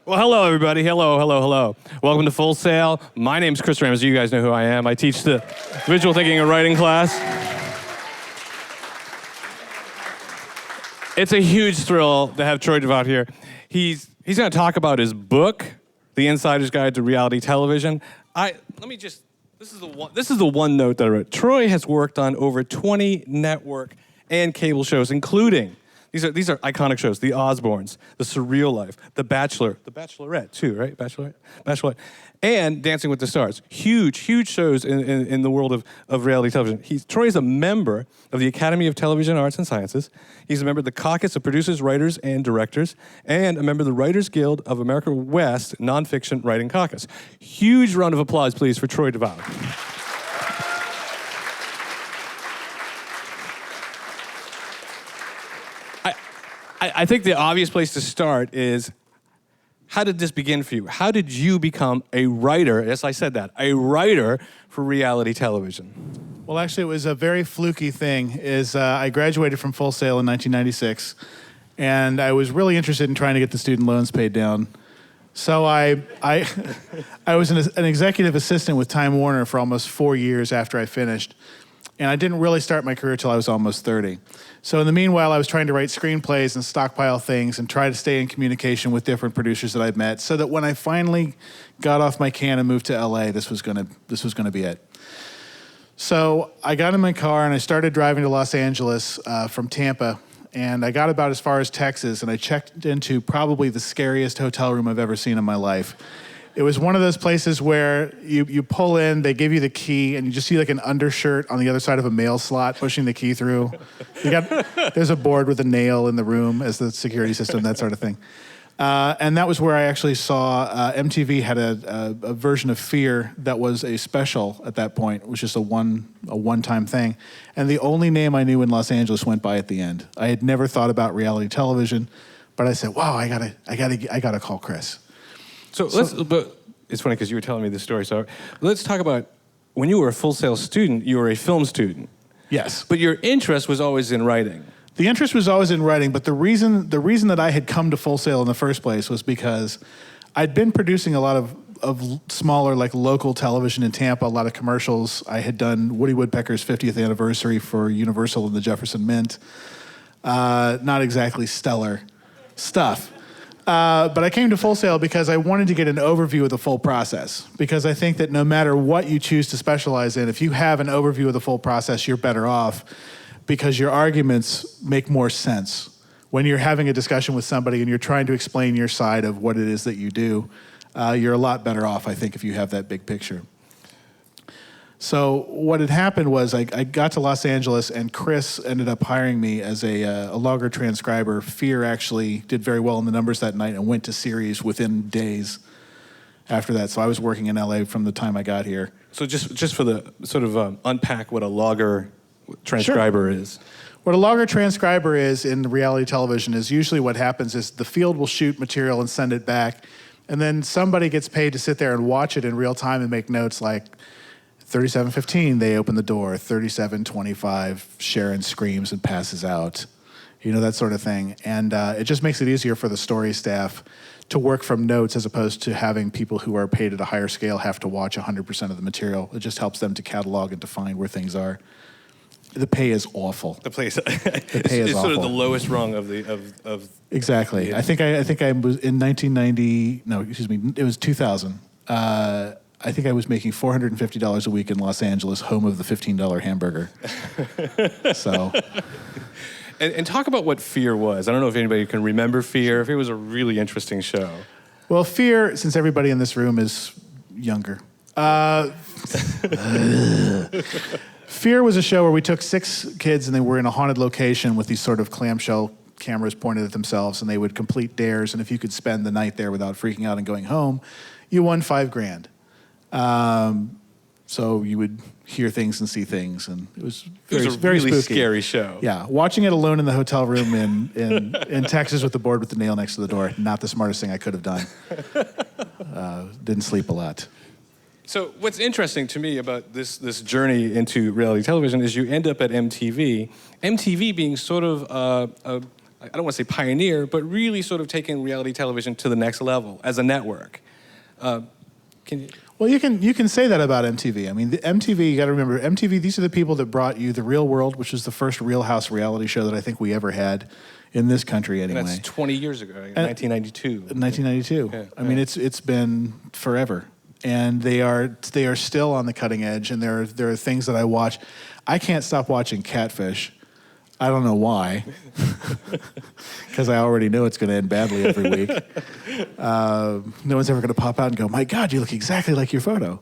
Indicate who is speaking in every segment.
Speaker 1: Well, hello, everybody. Hello, hello, hello. Welcome to Full Sail. My name's Chris Ramos. You guys know who I am. I teach the visual thinking and writing class. It's a huge thrill to have Troy DeVolld here. He's going to talk about his book, The Insider's Guide to Reality Television. This is the one note that I wrote. Troy has worked on over 20 network and cable shows, including these are iconic shows: The Osbournes, The Surreal Life, The Bachelor, The Bachelorette too, right? Bachelorette, and Dancing with the Stars. Huge shows in the world of reality television. Troy is a member of the Academy of Television Arts and Sciences. He's a member of the Caucus of Producers, Writers, and Directors, and a member of the Writers Guild of America West Nonfiction Writing Caucus. Huge round of applause, please, for Troy DeVolld. I think the obvious place to start is, how did this begin for you? How did you become a writer, yes, I said that, a writer for reality television?
Speaker 2: Well, actually, it was a very fluky thing. I graduated from Full Sail in 1996, and I was really interested in trying to get the student loans paid down. So I was an executive assistant with Time Warner for almost 4 years after I finished, and I didn't really start my career till I was almost 30. So in the meanwhile, I was trying to write screenplays and stockpile things and try to stay in communication with different producers that I'd met, so that when I finally got off my can and moved to LA, this was gonna be it. So I got in my car and I started driving to Los Angeles from Tampa, and I got about as far as Texas, and I checked into probably the scariest hotel room I've ever seen in my life. It was one of those places where you pull in, they give you the key, and you just see like an undershirt on the other side of a mail slot pushing the key through. There's a board with a nail in the room as the security system, that sort of thing. And that was where I actually saw MTV had a version of Fear that was a special at that point. It was just a one-time thing. And the only name I knew in Los Angeles went by at the end. I had never thought about reality television, but I said, wow, I gotta call Chris.
Speaker 1: But it's funny because you were telling me this story. So let's talk about when you were a Full Sail student, you were a film student.
Speaker 2: Yes.
Speaker 1: But your interest was always in writing.
Speaker 2: The interest was always in writing, but the reason that I had come to Full Sail in the first place was because I'd been producing a lot of smaller, like local television in Tampa, a lot of commercials. I had done Woody Woodpecker's 50th anniversary for Universal and the Jefferson Mint. Not exactly stellar stuff. But I came to Full Sail because I wanted to get an overview of the full process. Because I think that no matter what you choose to specialize in, if you have an overview of the full process, you're better off, because your arguments make more sense. When you're having a discussion with somebody and you're trying to explain your side of what it is that you do, you're a lot better off, I think, if you have that big picture. So what had happened was I got to Los Angeles, and Chris ended up hiring me as a longer transcriber. Fear actually did very well in the numbers that night and went to series within days after that. So I was working in LA from the time I got here.
Speaker 1: So just for the sort of unpack what a logger transcriber is.
Speaker 2: What a logger transcriber is in reality television is usually what happens is the field will shoot material and send it back, and then somebody gets paid to sit there and watch it in real time and make notes like, 37:15, they open the door. 37:25, Sharon screams and passes out. You know, that sort of thing. And it just makes it easier for the story staff to work from notes, as opposed to having people who are paid at a higher scale have to watch 100% of the material. It just helps them to catalog and define where things are. The pay is awful.
Speaker 1: The pay is
Speaker 2: awful.
Speaker 1: Sort of the lowest rung of
Speaker 2: Exactly. I think I was in 1990. No, excuse me. It was 2000. I think I was making $450 a week in Los Angeles, home of the $15 hamburger. So,
Speaker 1: and talk about what Fear was. I don't know if anybody can remember Fear. Fear was a really interesting show.
Speaker 2: Well, Fear, since everybody in this room is younger, Fear was a show where we took 6 kids and they were in a haunted location with these sort of clamshell cameras pointed at themselves, and they would complete dares, and if you could spend the night there without freaking out and going home, you won $5,000. So you would hear things and see things, and it was very
Speaker 1: really
Speaker 2: spooky.
Speaker 1: Scary show.
Speaker 2: Yeah, watching it alone in the hotel room in Texas with the board with the nail next to the door, not the smartest thing I could have done. Didn't sleep a lot.
Speaker 1: So what's interesting to me about this journey into reality television is you end up at MTV. MTV being sort of I don't want to say pioneer, but really sort of taking reality television to the next level as a network. Can you?
Speaker 2: Well, you can say that about MTV. I mean, the MTV, you got to remember, MTV, these are the people that brought you The Real World, which was the first Real House reality show that I think we ever had in this country anyway.
Speaker 1: And that's 20 years ago, 1992.
Speaker 2: 1992.
Speaker 1: Yeah,
Speaker 2: I mean, it's been forever. And they are still on the cutting edge, and there are things that I watch. I can't stop watching Catfish. I don't know why, because I already know it's going to end badly every week. No one's ever going to pop out and go, "My God, you look exactly like your photo."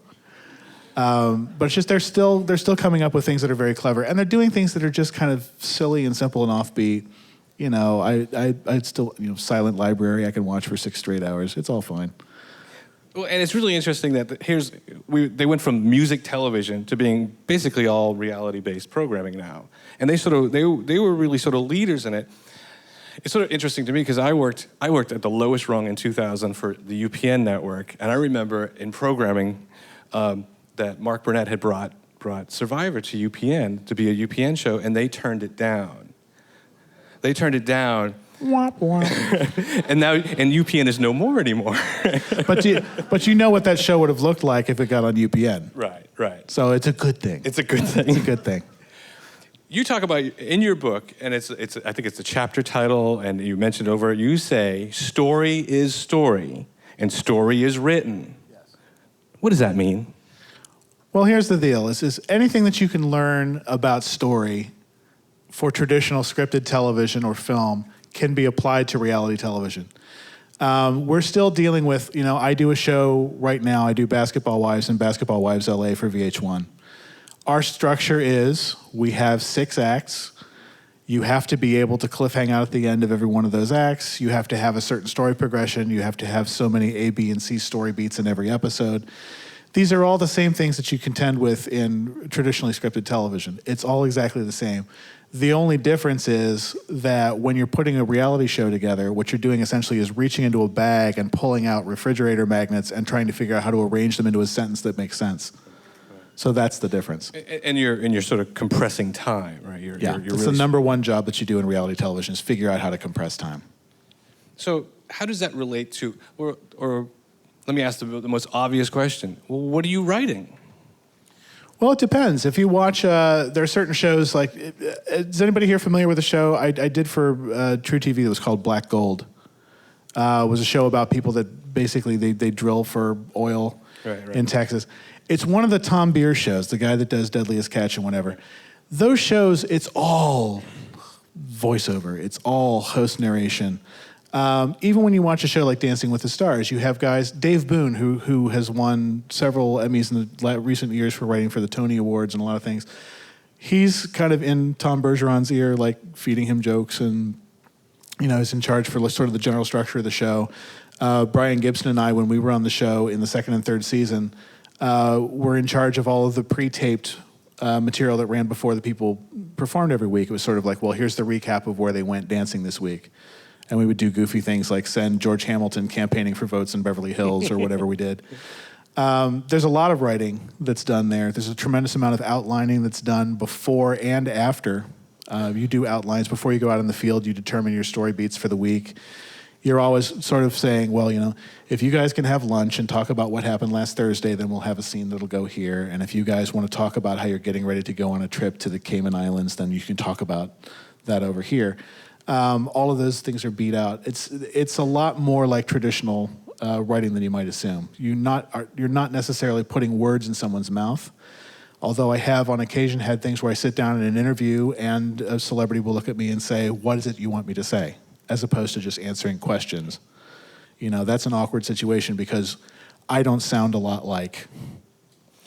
Speaker 2: But it's just they're still coming up with things that are very clever, and they're doing things that are just kind of silly and simple and offbeat. You know, I still, Silent Library I can watch for 6 straight hours. It's all fine.
Speaker 1: Well, and it's really interesting that they went from music television to being basically all reality-based programming now, and they were really sort of leaders in it. It's sort of interesting to me because I worked at the lowest rung in 2000 for the UPN network, and I remember in programming that Mark Burnett had brought Survivor to UPN to be a UPN show, and they turned it down.
Speaker 2: Womp womp.
Speaker 1: and UPN is no more anymore.
Speaker 2: but you know what that show would have looked like if it got on UPN.
Speaker 1: Right.
Speaker 2: So it's a good thing.
Speaker 1: It's a good thing.
Speaker 2: It's a good thing.
Speaker 1: You talk about in your book, and I think it's a chapter title, and you mentioned over it. You say story is story, and story is written. Yes. What does that mean?
Speaker 2: Well, here's the deal: is anything that you can learn about story for traditional scripted television or film can be applied to reality television. We're still dealing with, I do a show right now. I do Basketball Wives and Basketball Wives LA for VH1. Our structure is we have 6 acts. You have to be able to cliffhang out at the end of every one of those acts. You have to have a certain story progression. You have to have so many A, B, and C story beats in every episode. These are all the same things that you contend with in traditionally scripted television. It's all exactly the same. The only difference is that when you're putting a reality show together, what you're doing essentially is reaching into a bag and pulling out refrigerator magnets and trying to figure out how to arrange them into a sentence that makes sense. So that's the difference.
Speaker 1: And you're sort of compressing time, right? You're
Speaker 2: It's
Speaker 1: really
Speaker 2: the number one job that you do in reality television is figure out how to compress time.
Speaker 1: So how does that relate to, or let me ask the most obvious question. Well, what are you writing?
Speaker 2: Well, it depends. If you watch, there are certain shows like, is anybody here familiar with a show I did for True TV that was called Black Gold? It was a show about people that basically they drill for oil in Texas. It's one of the Tom Beer shows, the guy that does Deadliest Catch and whatever. Those shows, it's all voiceover. It's all host narration. Even when you watch a show like Dancing with the Stars, you have guys, Dave Boone, who has won several Emmys in the recent years for writing for the Tony Awards and a lot of things. He's kind of in Tom Bergeron's ear, like feeding him jokes, and he's in charge for sort of the general structure of the show. Brian Gibson and I, when we were on the show in the 2nd and 3rd season, were in charge of all of the pre-taped material that ran before the people performed every week. It was sort of like, well, here's the recap of where they went dancing this week. And we would do goofy things like send George Hamilton campaigning for votes in Beverly Hills or whatever we did. There's a lot of writing that's done there. There's a tremendous amount of outlining that's done before and after. You do outlines before you go out in the field. You determine your story beats for the week. You're always sort of saying, well, if you guys can have lunch and talk about what happened last Thursday, then we'll have a scene that'll go here. And if you guys want to talk about how you're getting ready to go on a trip to the Cayman Islands, then you can talk about that over here. All of those things are beat out. It's a lot more like traditional writing than you might assume. You're not necessarily putting words in someone's mouth. Although I have on occasion had things where I sit down in an interview and a celebrity will look at me and say, "What is it you want me to say?" As opposed to just answering questions. That's an awkward situation because I don't sound a lot like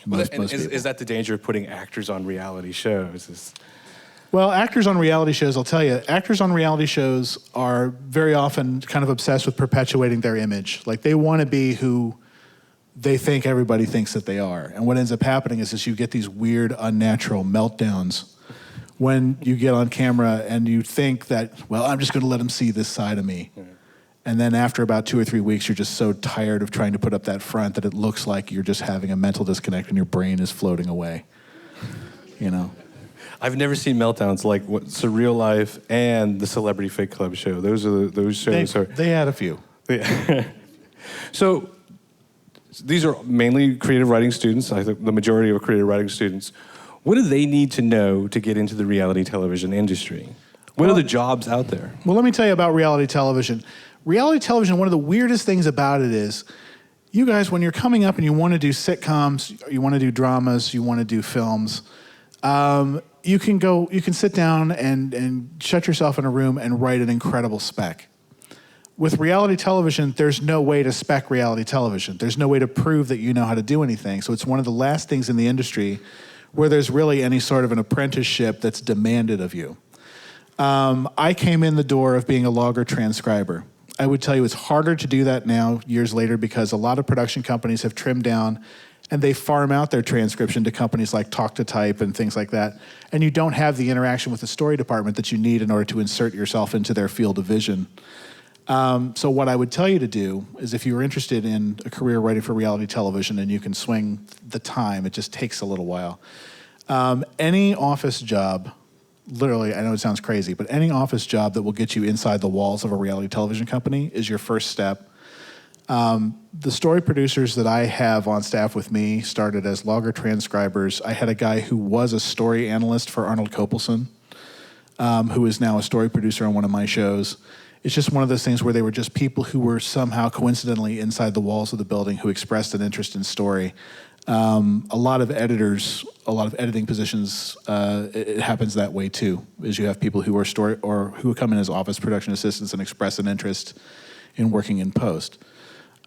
Speaker 2: most people.
Speaker 1: Is that the danger of putting actors on reality shows?
Speaker 2: Well, actors on reality shows, I'll tell you, actors on reality shows are very often kind of obsessed with perpetuating their image. Like they want to be who they think everybody thinks that they are. And what ends up happening is you get these weird, unnatural meltdowns when you get on camera and you think that, well, I'm just going to let them see this side of me. Yeah. And then after about 2 or 3 weeks, you're just so tired of trying to put up that front that it looks like you're just having a mental disconnect and your brain is floating away.
Speaker 1: I've never seen meltdowns like what Surreal Life and the Celebrity Fake Club show. Those shows are.
Speaker 2: They had a few.
Speaker 1: Yeah. So these are mainly creative writing students. I think the majority of creative writing students. What do they need to know to get into the reality television industry? What are the jobs out there?
Speaker 2: Well, let me tell you about reality television. Reality television, one of the weirdest things about it is, you guys, when you're coming up and you want to do sitcoms, you want to do dramas, you want to do films, you can sit down and shut yourself in a room and write an incredible spec. With reality television, there's no way to spec reality television. There's no way to prove that you know how to do anything. So it's one of the last things in the industry where there's really any sort of an apprenticeship that's demanded of you. I came in the door of being a logger transcriber. I would tell you it's harder to do that now, years later, because a lot of production companies have trimmed down and they farm out their transcription to companies like Talk to Type and things like that. And you don't have the interaction with the story department that you need in order to insert yourself into their field of vision. So what I would tell you to do is, if you are interested in a career writing for reality television and you can swing the time, it just takes a little while. Any office job, literally, I know it sounds crazy, but any office job that will get you inside the walls of a reality television company is your first step. The story producers that I have on staff with me started as logger transcribers. I had a guy who was a story analyst for Arnold Kopelson, who is now a story producer on one of my shows. It's just one of those things where they were just people who were somehow coincidentally inside the walls of the building who expressed an interest in story. A lot of editors, a lot of editing positions, it happens that way too, is you have people who are story or who come in as office production assistants and express an interest in working in post.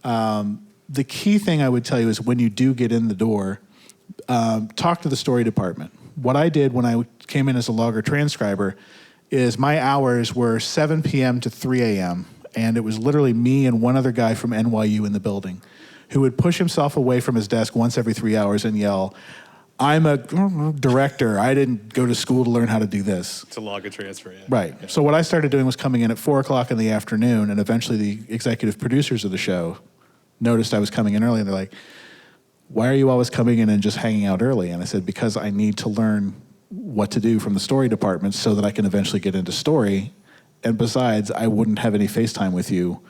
Speaker 2: The key thing I would tell you is, when you do get in the door, talk to the story department. What I did when I came in as a logger transcriber is my hours were 7 p.m. to 3 a.m., and it was literally me and one other guy from NYU in the building who would push himself away from his desk once every 3 hours and yell, "I'm a director. I didn't go to school to learn how to do this."
Speaker 1: To log a transfer, yeah.
Speaker 2: Right. Yeah. So what I started doing was coming in at 4 o'clock in the afternoon, and eventually the executive producers of the show noticed I was coming in early, and they're like, "Why are you always coming in and just hanging out early?" And I said, "Because I need to learn what to do from the story department so that I can eventually get into story. And besides, I wouldn't have any FaceTime with you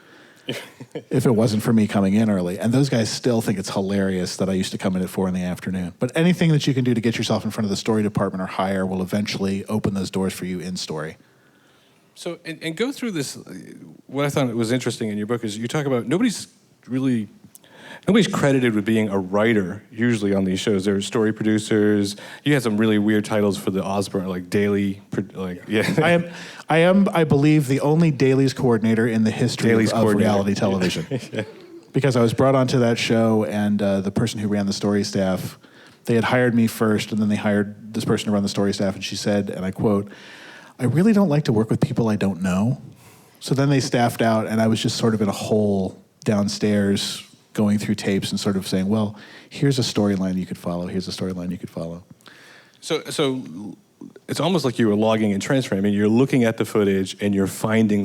Speaker 2: if it wasn't for me coming in early." And those guys still think it's hilarious that I used to come in at 4 in the afternoon. But anything that you can do to get yourself in front of the story department or higher will eventually open those doors for you in story.
Speaker 1: So, and go through this. What I thought was interesting in your book is you talk about nobody's credited with being a writer usually on these shows. There are story producers. You had some really weird titles for the Osbournes, like daily, like yeah.
Speaker 2: I believe, the only dailies coordinator in the history of reality television. Yeah. Because I was brought onto that show, and the person who ran the story staff, they had hired me first, and then they hired this person to run the story staff, and she said, and I quote, "I really don't like to work with people I don't know." So then they staffed out, and I was just sort of in a hole downstairs going through tapes and sort of saying, well, here's a storyline you could follow, here's a storyline you could follow.
Speaker 1: So it's almost like you were logging and transferring. I mean, you're looking at the footage and you're finding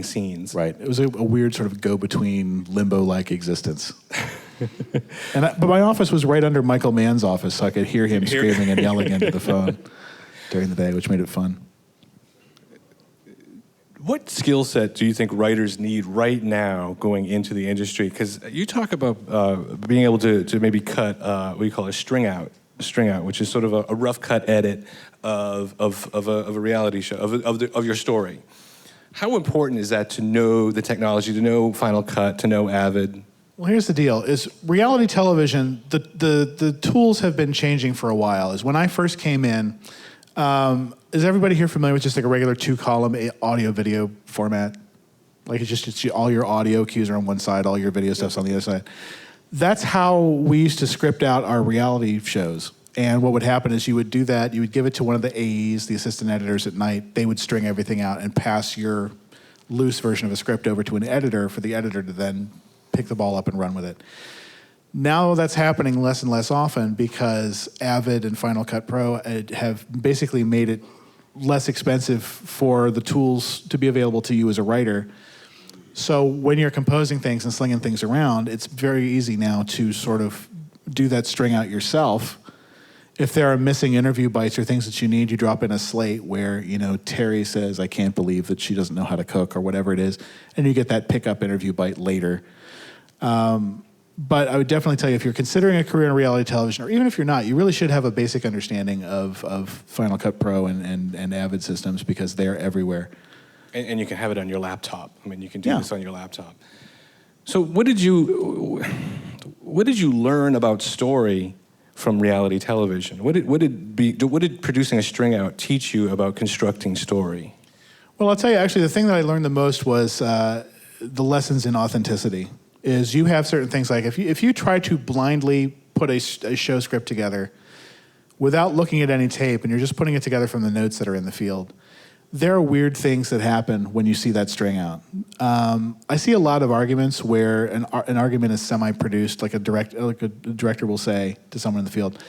Speaker 1: scenes.
Speaker 2: Right. It was a weird sort of go-between limbo-like existence. But my office was right under Michael Mann's office, so I could hear him screaming and yelling into the phone during the day, which made it fun.
Speaker 1: What skill set do you think writers need right now going into the industry? Because you talk about being able to maybe cut what you call a string out, which is sort of a rough cut edit of a reality show, of your story. How important is that to know the technology, to know Final Cut, to know Avid?
Speaker 2: Well, here's the deal: is reality television, the tools have been changing for a while. Is when I first came in. Is everybody here familiar with just like a regular 2-column audio-video format? Like it's all your audio cues are on one side, all your video stuff's on the other side. That's how we used to script out our reality shows. And what would happen is you would do that, you would give it to one of the AEs, the assistant editors at night, they would string everything out and pass your loose version of a script over to an editor for the editor to then pick the ball up and run with it. Now that's happening less and less often because Avid and Final Cut Pro have basically made it less expensive for the tools to be available to you as a writer. So when you're composing things and slinging things around, it's very easy now to sort of do that string out yourself If there are missing interview bites or things that you need, you drop in a slate where, Terry says, I can't believe that she doesn't know how to cook or whatever it is, and you get that pickup interview bite later. But I would definitely tell you, if you're considering a career in reality television, or even if you're not, you really should have a basic understanding of Final Cut Pro and Avid systems, because they're everywhere.
Speaker 1: And you can have it on your laptop. I mean, you can do this on your laptop. So what did you learn about story from reality television? What did producing a string out teach you about constructing story?
Speaker 2: Well, I'll tell you, actually, the thing that I learned the most was the lessons in authenticity. Is you have certain things like if you try to blindly put a show script together without looking at any tape and you're just putting it together from the notes that are in the field, there are weird things that happen when you see that string out. I see a lot of arguments where an argument is semi-produced, like a director will say to someone in the field,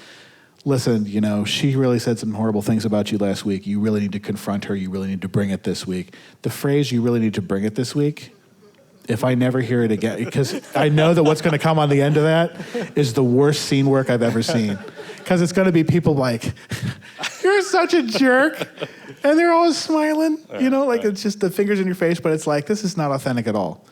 Speaker 2: listen, she really said some horrible things about you last week. You really need to confront her. You really need to bring it this week. The phrase, you really need to bring it this week, if I never hear it again, because I know that what's going to come on the end of that is the worst scene work I've ever seen. Because it's going to be people like, you're such a jerk. And they're always smiling, it's just the fingers in your face, but it's like, this is not authentic at all.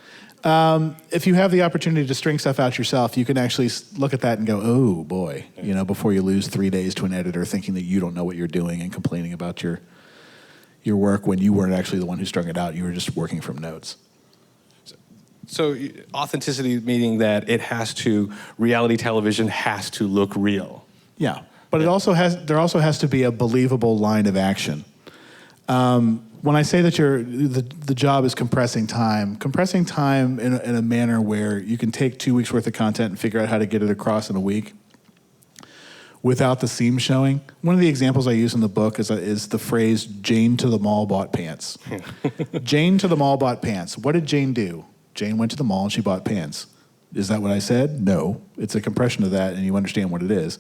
Speaker 2: If you have the opportunity to string stuff out yourself, you can actually look at that and go, oh boy, before you lose 3 days to an editor thinking that you don't know what you're doing and complaining about your work when you weren't actually the one who strung it out. You were just working from notes.
Speaker 1: So authenticity meaning that reality television has to look real.
Speaker 2: Yeah, but there also has to be a believable line of action. When I say that the job is compressing time in a manner where you can take 2 weeks worth of content and figure out how to get it across in a week without the seams showing. One of the examples I use in the book is the phrase, Jane to the mall bought pants. Jane to the mall bought pants. What did Jane do? Jane went to the mall and she bought pants. Is that what I said? No. It's a compression of that and you understand what it is.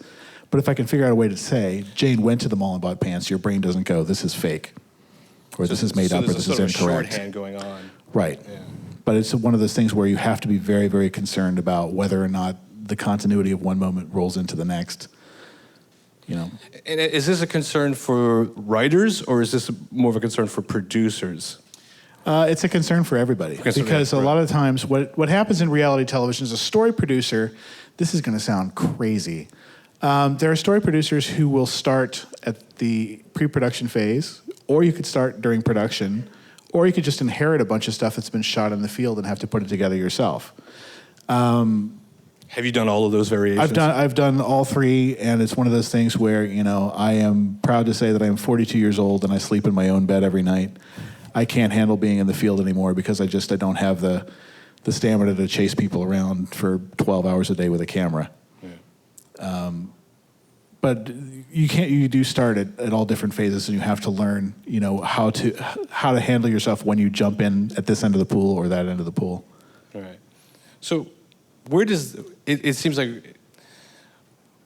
Speaker 2: But if I can figure out a way to say, Jane went to the mall and bought pants, your brain doesn't go, this is fake. Or this is made up, or this is incorrect.
Speaker 1: Shorthand going on.
Speaker 2: Right. Yeah. But it's one of those things where you have to be very, very concerned about whether or not the continuity of one moment rolls into the next.
Speaker 1: And is this a concern for writers, or is this more of a concern for producers?
Speaker 2: It's a concern for everybody. Because a lot of times what happens in reality television is a story producer, this is going to sound crazy. There are story producers who will start at the pre-production phase, or you could start during production, or you could just inherit a bunch of stuff that's been shot in the field and have to put it together yourself.
Speaker 1: Have you done all of those variations?
Speaker 2: I've done all three, and it's one of those things where, I am proud to say that I am 42 years old and I sleep in my own bed every night. I can't handle being in the field anymore because I don't have the stamina to chase people around for 12 hours a day with a camera. Yeah. But you do start at all different phases, and you have to learn, how to handle yourself when you jump in at this end of the pool or that end of the pool.
Speaker 1: All right. So where does it seems like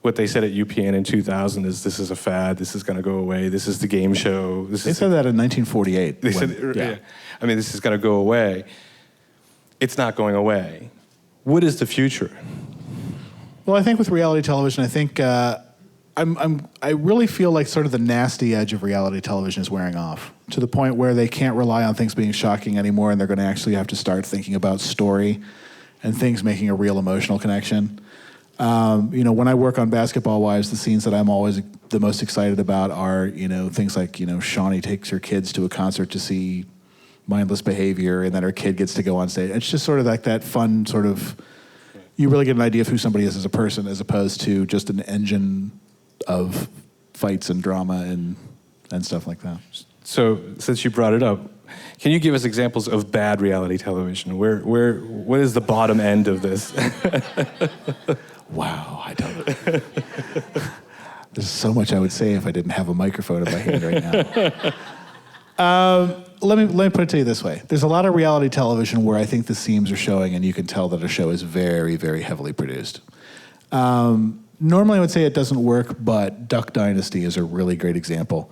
Speaker 1: what they said at UPN in 2000 is this is a fad, this is going to go away, this is the game show.
Speaker 2: They said that in 1948.
Speaker 1: They said, yeah. I mean, this is going to go away. It's not going away. What is the future?
Speaker 2: Well, I think with reality television, I think I really feel like sort of the nasty edge of reality television is wearing off to the point where they can't rely on things being shocking anymore, and they're going to actually have to start thinking about story and things making a real emotional connection. When I work on Basketball Wives, the scenes that I'm always the most excited about are, things like, Shawnee takes her kids to a concert to see Mindless Behavior, and then her kid gets to go on stage. It's just sort of like that fun sort of, you really get an idea of who somebody is as a person, as opposed to just an engine of fights and drama and stuff like that.
Speaker 1: So, since you brought it up, can you give us examples of bad reality television? What is the bottom end of this?
Speaker 2: Wow, I don't. There's so much I would say if I didn't have a microphone in my hand right now. Let me put it to you this way. There's a lot of reality television where I think the seams are showing, and you can tell that a show is very, very heavily produced. Normally I would say it doesn't work, but Duck Dynasty is a really great example.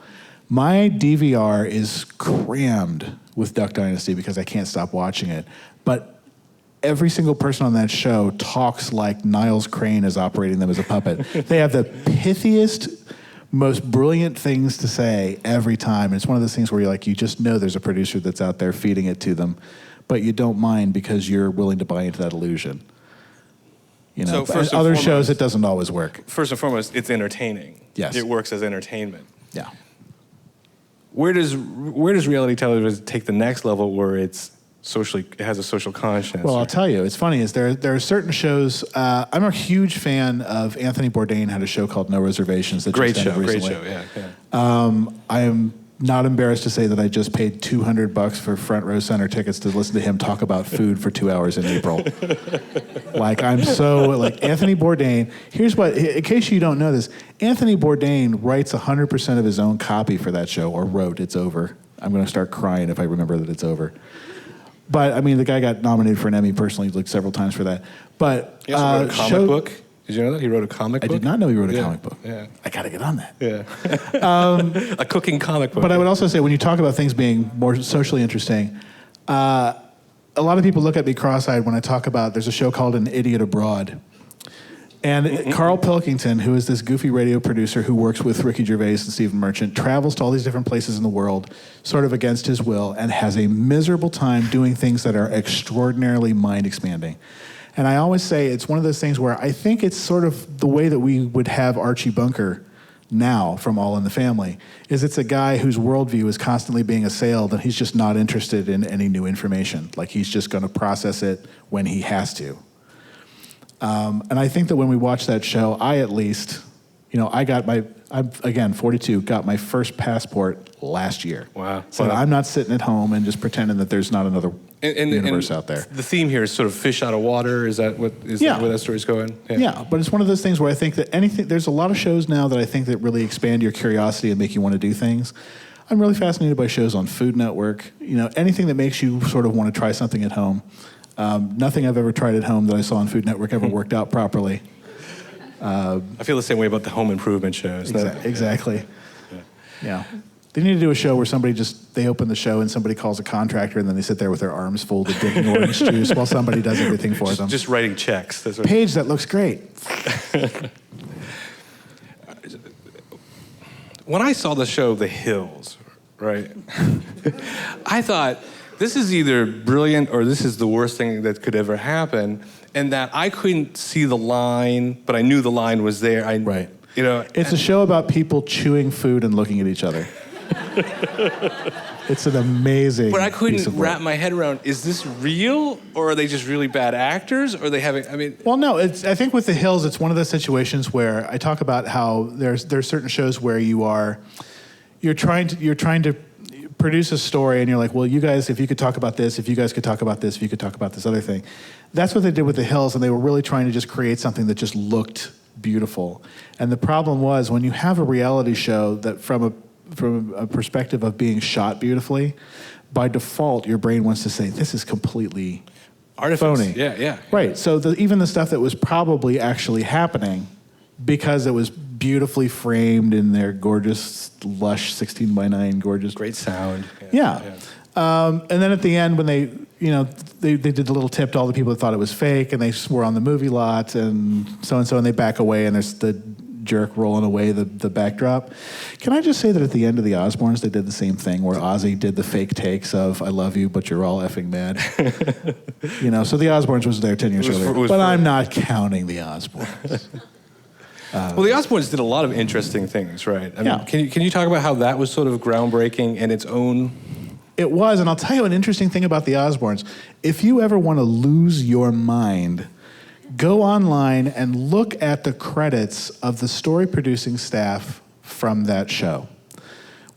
Speaker 2: My DVR is crammed with Duck Dynasty because I can't stop watching it. But every single person on that show talks like Niles Crane is operating them as a puppet. They have the pithiest, most brilliant things to say every time. And it's one of those things where you just know there's a producer that's out there feeding it to them, but you don't mind because you're willing to buy into that illusion.
Speaker 1: So
Speaker 2: first other shows, it doesn't always work.
Speaker 1: First and foremost, it's entertaining.
Speaker 2: Yes.
Speaker 1: It works as entertainment.
Speaker 2: Yeah.
Speaker 1: Where does reality television take the next level where it has a social conscience?
Speaker 2: Well, I'll tell you, it's funny is there are certain shows. I'm a huge fan of Anthony Bourdain had a show called No Reservations. That
Speaker 1: great
Speaker 2: just ended
Speaker 1: show,
Speaker 2: recently.
Speaker 1: yeah.
Speaker 2: I am not embarrassed to say that I just paid $200 for front row center tickets to listen to him talk about food for 2 hours in April. Anthony Bourdain. Here's what, in case you don't know this, Anthony Bourdain writes 100% of his own copy for that show, or wrote. It's over. I'm going to start crying if I remember that it's over. But I mean, the guy got nominated for an Emmy personally, several times for that. But
Speaker 1: he also wrote a comic book. Did you know that he wrote a comic book?
Speaker 2: I did not know he wrote a comic book.
Speaker 1: Yeah,
Speaker 2: I got to get on that.
Speaker 1: Yeah, a cooking comic book.
Speaker 2: But I would also say, when you talk about things being more socially interesting, a lot of people look at me cross-eyed when I talk about. There's a show called An Idiot Abroad. And Carl Pilkington, who is this goofy radio producer who works with Ricky Gervais and Stephen Merchant, travels to all these different places in the world, sort of against his will, and has a miserable time doing things that are extraordinarily mind-expanding. And I always say it's one of those things where I think it's sort of the way that we would have Archie Bunker now from All in the Family, is it's a guy whose worldview is constantly being assailed, and he's just not interested in any new information. He's just going to process it when he has to. And I think that when we watch that show, I at least, I'm again 42, got my first passport last year.
Speaker 1: Wow.
Speaker 2: So I'm not sitting at home and just pretending that there's not another universe out there.
Speaker 1: The theme here is sort of fish out of water. Is that where that story's going?
Speaker 2: Yeah, but it's one of those things where I think that there's a lot of shows now that I think that really expand your curiosity and make you want to do things. I'm really fascinated by shows on Food Network. Anything that makes you sort of want to try something at home. Nothing I've ever tried at home that I saw on Food Network ever worked out properly.
Speaker 1: I feel the same way about the home improvement shows.
Speaker 2: Exactly. Yeah. They need to do a show where they open the show and somebody calls a contractor and then they sit there with their arms folded drinking orange juice while somebody does everything for them.
Speaker 1: Just writing checks.
Speaker 2: Paige, that looks great.
Speaker 1: When I saw the show The Hills, right, I thought, this is either brilliant or this is the worst thing that could ever happen, and that I couldn't see the line, but I knew the line was there.
Speaker 2: Right. It's a show about people chewing food and looking at each other. It's an amazing.
Speaker 1: But I couldn't wrap my head around, is this real, or are they just really bad actors, or are they having,
Speaker 2: Well, no, I think with The Hills, it's one of those situations where I talk about how there's certain shows where you're trying to produce a story, and you're like, well, you guys, if you could talk about this, if you guys could talk about this, if you could talk about this other thing. That's what they did with The Hills, and they were really trying to just create something that just looked beautiful. And the problem was, when you have a reality show that from a perspective of being shot beautifully, by default, your brain wants to say, this is completely phony.
Speaker 1: Yeah.
Speaker 2: Right, so even the stuff that was probably actually happening, because it was beautifully framed in their gorgeous, lush 16:9 gorgeous.
Speaker 1: Great sound.
Speaker 2: Yeah. And then at the end, when they did the little tip to all the people that thought it was fake, and they swore on the movie lot and so, and they back away, and there's the jerk rolling away the backdrop. Can I just say that at the end of the Osbournes, they did the same thing, where Ozzy did the fake takes of "I love you, but you're all effing mad." So the Osbournes was there 10 years earlier, but I'm not counting the Osbournes.
Speaker 1: Well, the Osbournes did a lot of interesting things, right? I mean, can you talk about how that was sort of groundbreaking in its own?
Speaker 2: It was, and I'll tell you an interesting thing about the Osbournes. If you ever want to lose your mind, go online and look at the credits of the story producing staff from that show.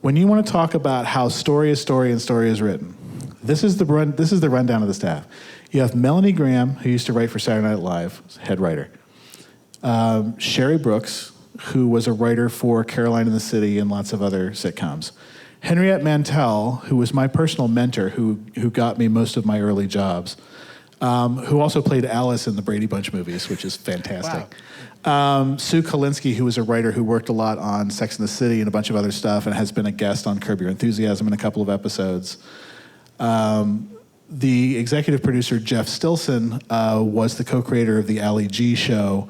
Speaker 2: When you want to talk about how story is story and story is written, this is the rundown of the staff. You have Melanie Graham, who used to write for Saturday Night Live, head writer. Sherry Brooks, who was a writer for Caroline in the City and lots of other sitcoms. Henriette Mantel, who was my personal mentor, who got me most of my early jobs, who also played Alice in the Brady Bunch movies, which is fantastic. Wow. Sue Kalinsky, who was a writer who worked a lot on Sex and the City and a bunch of other stuff, and has been a guest on Curb Your Enthusiasm in a couple of episodes. the executive producer, Jeff Stilson, was the co-creator of the Ali G show.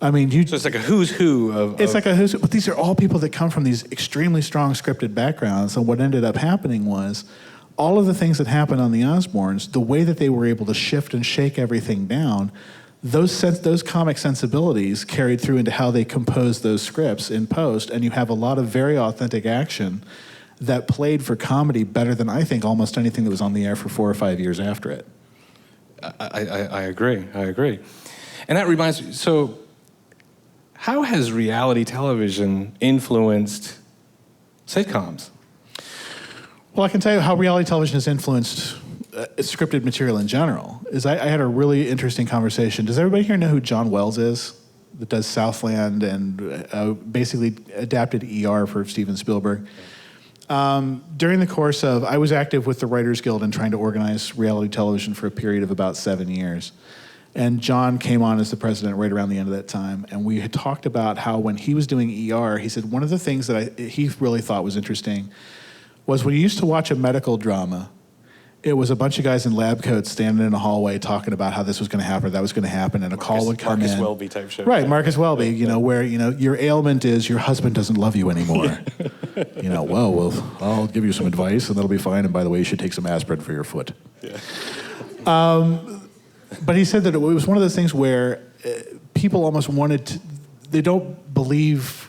Speaker 2: I mean,
Speaker 1: So it's like a who's who of...
Speaker 2: It's like a who's who, but these are all people that come from these extremely strong scripted backgrounds. And what ended up happening was all of the things that happened on the Osbournes, the way that they were able to shift and shake everything down, those comic sensibilities carried through into how they composed those scripts in post, and you have a lot of very authentic action that played for comedy better than I think almost anything that was on the air for 4 or 5 years after it.
Speaker 1: I agree. And that reminds me, so how has reality television influenced sitcoms?
Speaker 2: Well, I can tell you how reality television has influenced scripted material in general. I had a really interesting conversation. Does everybody here know who John Wells is? That does Southland and basically adapted ER for Steven Spielberg. During the course of, I was active with the Writers Guild and trying to organize reality television for a period of about 7 years. And John came on as the president right around the end of that time. And we had talked about how when he was doing ER, he said one of the things that he really thought was interesting was when you used to watch a medical drama, it was a bunch of guys in lab coats standing in a hallway talking about how this was going to happen, that was going to happen, and a call would come
Speaker 1: Marcus
Speaker 2: in.
Speaker 1: Welby type show.
Speaker 2: Right, Marcus Welby, where, your ailment is your husband doesn't love you anymore. Well, I'll give you some advice, and that'll be fine, and by the way, you should take some aspirin for your foot.
Speaker 1: Yeah.
Speaker 2: But he said that it was one of those things where people almost they don't believe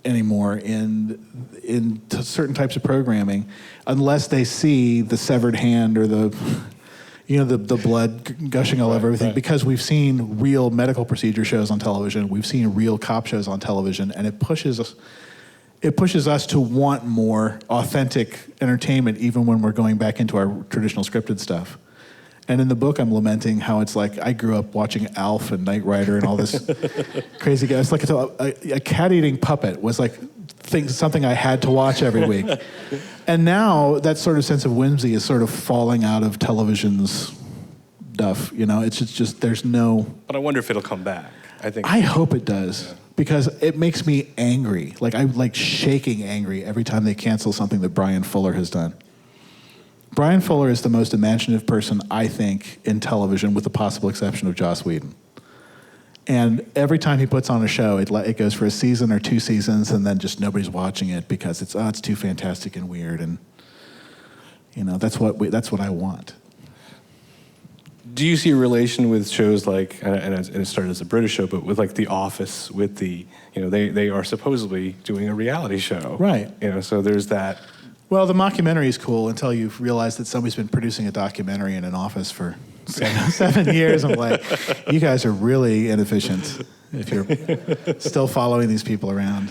Speaker 2: anymore in certain types of programming unless they see the severed hand or the blood gushing all over everything. Right. Because we've seen real medical procedure shows on television, we've seen real cop shows on television, and it pushes us to want more authentic entertainment even when we're going back into our traditional scripted stuff. And in the book, I'm lamenting how it's like I grew up watching Alf and Knight Rider and all this crazy guy. It's like a cat-eating puppet was like something I had to watch every week. And now that sort of sense of whimsy is sort of falling out of television's stuff. It's just there's no.
Speaker 1: But I wonder if it'll come back.
Speaker 2: I hope it does. Yeah. Because it makes me angry. Like I'm like shaking angry every time they cancel something that Brian Fuller has done. Brian Fuller is the most imaginative person, I think, in television, with the possible exception of Joss Whedon. And every time he puts on a show, it goes for a season or 2 seasons, and then just nobody's watching it because it's too fantastic and weird, and that's what I want.
Speaker 1: Do you see a relation with shows like, and it started as a British show, but with like The Office, with they are supposedly doing a reality show,
Speaker 2: right?
Speaker 1: So there's that.
Speaker 2: Well, the mockumentary is cool until you realize that somebody's been producing a documentary in an office for 7 years. I'm like, you guys are really inefficient if you're still following these people around.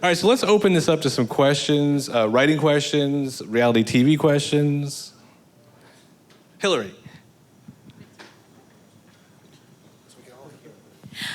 Speaker 1: All right, so let's open this up to some questions, writing questions, reality TV questions. Hillary.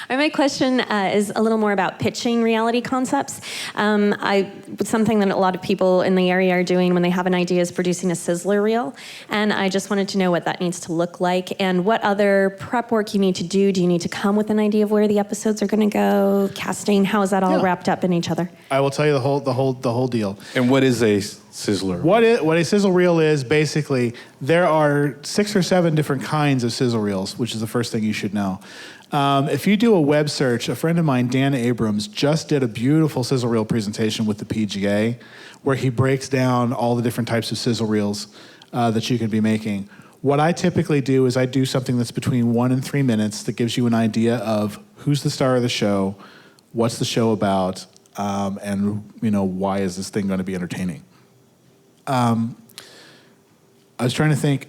Speaker 3: My question is a little more about pitching reality concepts. Something that a lot of people in the area are doing when they have an idea is producing a sizzler reel. And I just wanted to know what that needs to look like and what other prep work you need to do. Do you need to come with an idea of where the episodes are going to go? Casting, how is that all wrapped up in each other?
Speaker 2: I will tell you the whole deal.
Speaker 1: And what is a sizzler?
Speaker 2: What a sizzle reel is, basically, there are 6 or 7 different kinds of sizzle reels, which is the first thing you should know. If you do a web search, a friend of mine, Dan Abrams, just did a beautiful sizzle reel presentation with the PGA where he breaks down all the different types of sizzle reels that you can be making. What I typically do is I do something that's between 1 and 3 minutes that gives you an idea of who's the star of the show, what's the show about, and why is this thing going to be entertaining. I was trying to think.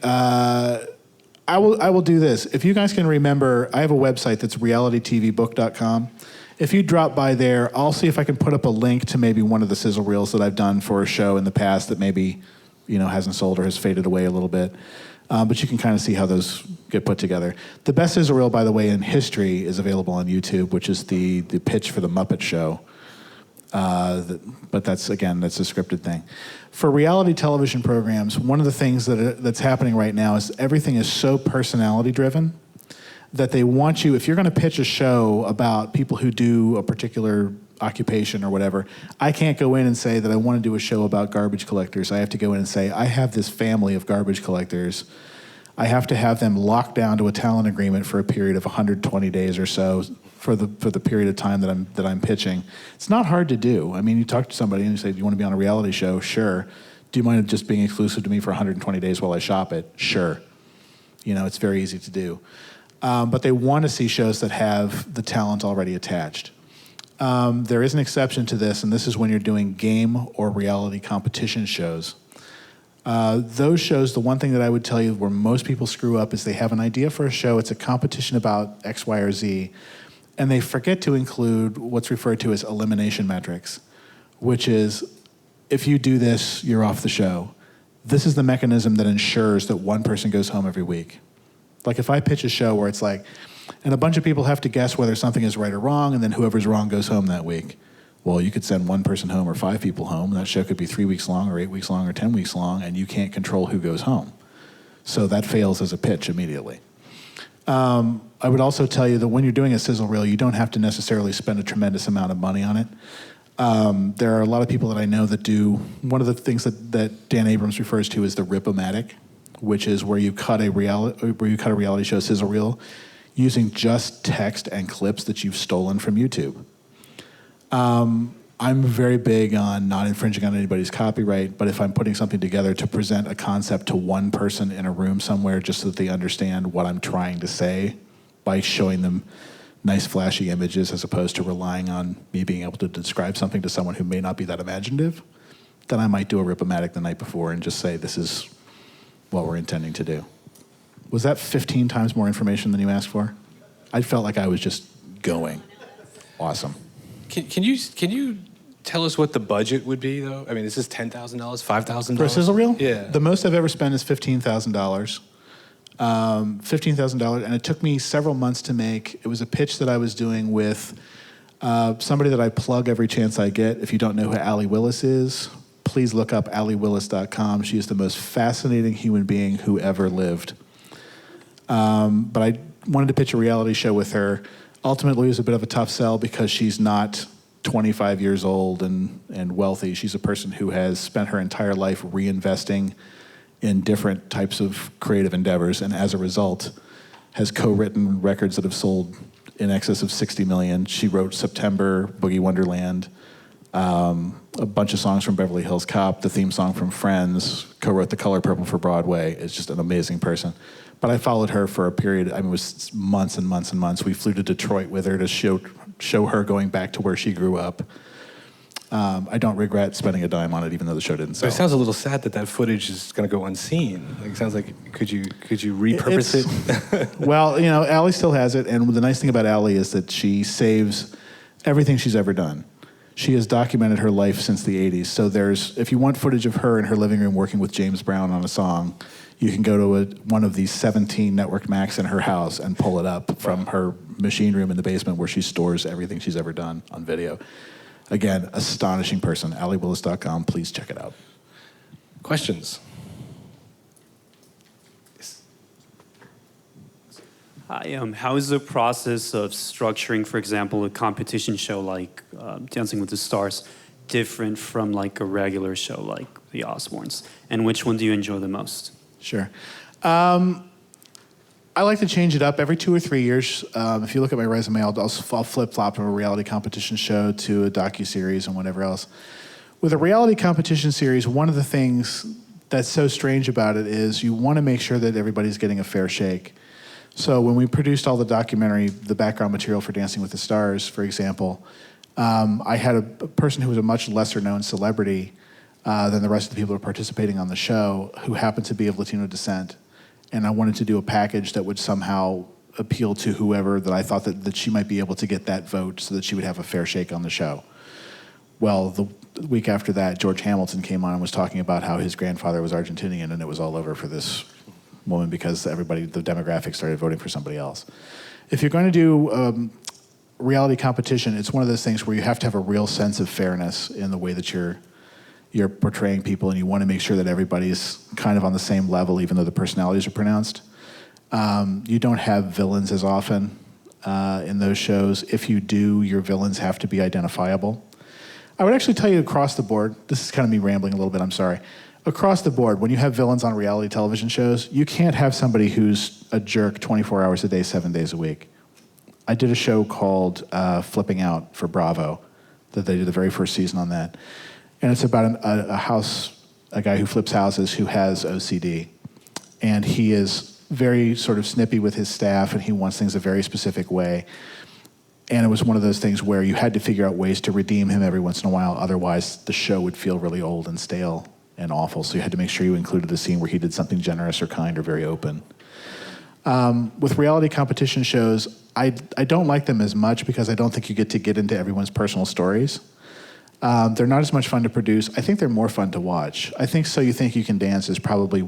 Speaker 2: I will do this. If you guys can remember, I have a website that's realitytvbook.com. If you drop by there, I'll see if I can put up a link to maybe one of the sizzle reels that I've done for a show in the past that maybe hasn't sold or has faded away a little bit. But you can kind of see how those get put together. The best sizzle reel, by the way, in history is available on YouTube, which is the pitch for the Muppet Show. But that's a scripted thing. For reality television programs, one of the things that's happening right now is everything is so personality driven that they want you, if you're going to pitch a show about people who do a particular occupation or whatever, I can't go in and say that I want to do a show about garbage collectors. I have to go in and say, I have this family of garbage collectors. I have to have them locked down to a talent agreement for a period of 120 days or so for the period of time that I'm pitching. It's not hard to do. I mean, you talk to somebody and you say, do you want to be on a reality show? Sure. Do you mind just being exclusive to me for 120 days while I shop it? Sure. It's very easy to do. But they want to see shows that have the talent already attached. There is an exception to this, and this is when you're doing game or reality competition shows. Those shows, the one thing that I would tell you where most people screw up is they have an idea for a show, it's a competition about X, Y, or Z, and they forget to include what's referred to as elimination metrics, which is, if you do this, you're off the show. This is the mechanism that ensures that one person goes home every week. Like if I pitch a show where it's like, and a bunch of people have to guess whether something is right or wrong, and then whoever's wrong goes home that week. Well, you could send one person home or 5 people home. That show could be 3 weeks long or 8 weeks long or 10 weeks long, and you can't control who goes home. So that fails as a pitch immediately. I would also tell you that when you're doing a sizzle reel, you don't have to necessarily spend a tremendous amount of money on it. There are a lot of people that I know that do, one of the things that Dan Abrams refers to is the rip-o-matic, which is where you cut a reality show sizzle reel using just text and clips that you've stolen from YouTube. I'm very big on not infringing on anybody's copyright, but if I'm putting something together to present a concept to one person in a room somewhere just so that they understand what I'm trying to say by showing them nice flashy images as opposed to relying on me being able to describe something to someone who may not be that imaginative, then I might do a rip-o-matic the night before and just say, this is what we're intending to do. Was that 15 times more information than you asked for? I felt like I was just going. Awesome.
Speaker 1: Can you tell us what the budget would be, though? I mean, is this $10,000, $5,000?
Speaker 2: For a sizzle reel?
Speaker 1: Yeah.
Speaker 2: The most I've ever spent is $15,000. $15,000, and it took me several months to make. It was a pitch that I was doing with somebody that I plug every chance I get. If you don't know who Allie Willis is, please look up alliewillis.com. She is the most fascinating human being who ever lived. But I wanted to pitch a reality show with her. Ultimately, it was a bit of a tough sell because she's not 25 years old and wealthy. She's a person who has spent her entire life reinvesting in different types of creative endeavors, and as a result, has co-written records that have sold in excess of 60 million. She wrote September, Boogie Wonderland, a bunch of songs from Beverly Hills Cop, the theme song from Friends, co-wrote The Color Purple for Broadway. Is just an amazing person. But I followed her for a period, it was months and months and months. We flew to Detroit with her to show her going back to where she grew up. I don't regret spending a dime on it, even though the show didn't sell.
Speaker 1: But it sounds a little sad that footage is going to go unseen. Like, it sounds like, could you repurpose it?
Speaker 2: Well, Allie still has it, and the nice thing about Allie is that she saves everything she's ever done. She has documented her life since the 80s. So if you want footage of her in her living room working with James Brown on a song, you can go to one of these 17 network Macs in her house and pull it up from her machine room in the basement where she stores everything she's ever done on video. Again, astonishing person. alliewillis.com. Please check it out.
Speaker 1: Questions?
Speaker 4: Hi, how is the process of structuring, for example, a competition show like Dancing with the Stars different from like a regular show like the Osbournes? And which one do you enjoy the most?
Speaker 2: Sure. I like to change it up every 2 or 3 years. If you look at my resume, I'll flip-flop from a reality competition show to a docuseries and whatever else. With a reality competition series, one of the things that's so strange about it is you want to make sure that everybody's getting a fair shake. So when we produced all the background material for Dancing with the Stars, for example, I had a person who was a much lesser-known celebrity than the rest of the people who were participating on the show who happened to be of Latino descent. And I wanted to do a package that would somehow appeal to whoever that I thought that she might be able to get that vote so that she would have a fair shake on the show. Well, the week after that, George Hamilton came on and was talking about how his grandfather was Argentinian, and it was all over for this woman because the demographics started voting for somebody else. If you're going to do reality competition, it's one of those things where you have to have a real sense of fairness in the way that you're portraying people, and you want to make sure that everybody's kind of on the same level, even though the personalities are pronounced. You don't have villains as often in those shows. If you do, your villains have to be identifiable. I would actually tell you across the board, this is kind of me rambling a little bit, I'm sorry. Across the board, when you have villains on reality television shows, you can't have somebody who's a jerk 24 hours a day, 7 days a week. I did a show called Flipping Out for Bravo that they did the very first season on that. And it's about a guy who flips houses who has OCD. And he is very sort of snippy with his staff, and he wants things a very specific way. And it was one of those things where you had to figure out ways to redeem him every once in a while, otherwise the show would feel really old and stale and awful. So you had to make sure you included a scene where he did something generous or kind or very open. With reality competition shows, I don't like them as much because I don't think you get into everyone's personal stories. They're not as much fun to produce. I think they're more fun to watch. I think So You Think You Can Dance is probably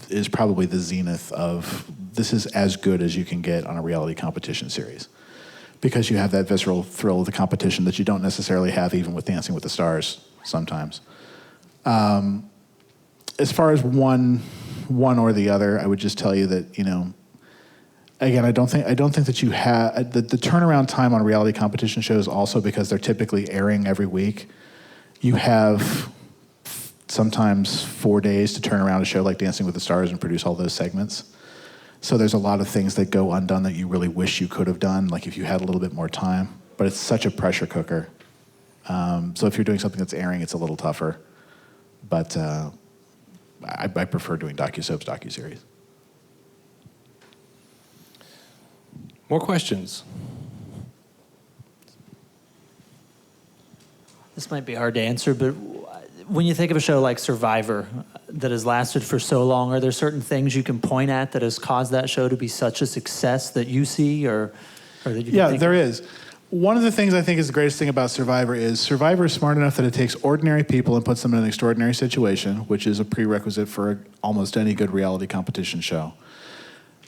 Speaker 2: the zenith of this is as good as you can get on a reality competition series, because you have that visceral thrill of the competition that you don't necessarily have even with Dancing with the Stars sometimes. As far as one or the other, I would just tell you that, again, I don't think that you have the turnaround time on reality competition shows, also because they're typically airing every week. You have sometimes 4 days to turn around a show like Dancing with the Stars and produce all those segments. So there's a lot of things that go undone that you really wish you could have done, like if you had a little bit more time. But it's such a pressure cooker. So if you're doing something that's airing, it's a little tougher. But I prefer doing docusoaps, docuseries.
Speaker 1: More questions?
Speaker 5: This might be hard to answer, but when you think of a show like Survivor that has lasted for so long, are there certain things you can point at that has caused that show to be such a success that you see, or that you can
Speaker 2: Yeah,
Speaker 5: think
Speaker 2: there
Speaker 5: of?
Speaker 2: is. One of the things I think is the greatest thing about Survivor is smart enough that it takes ordinary people and puts them in an extraordinary situation, which is a prerequisite for almost any good reality competition show.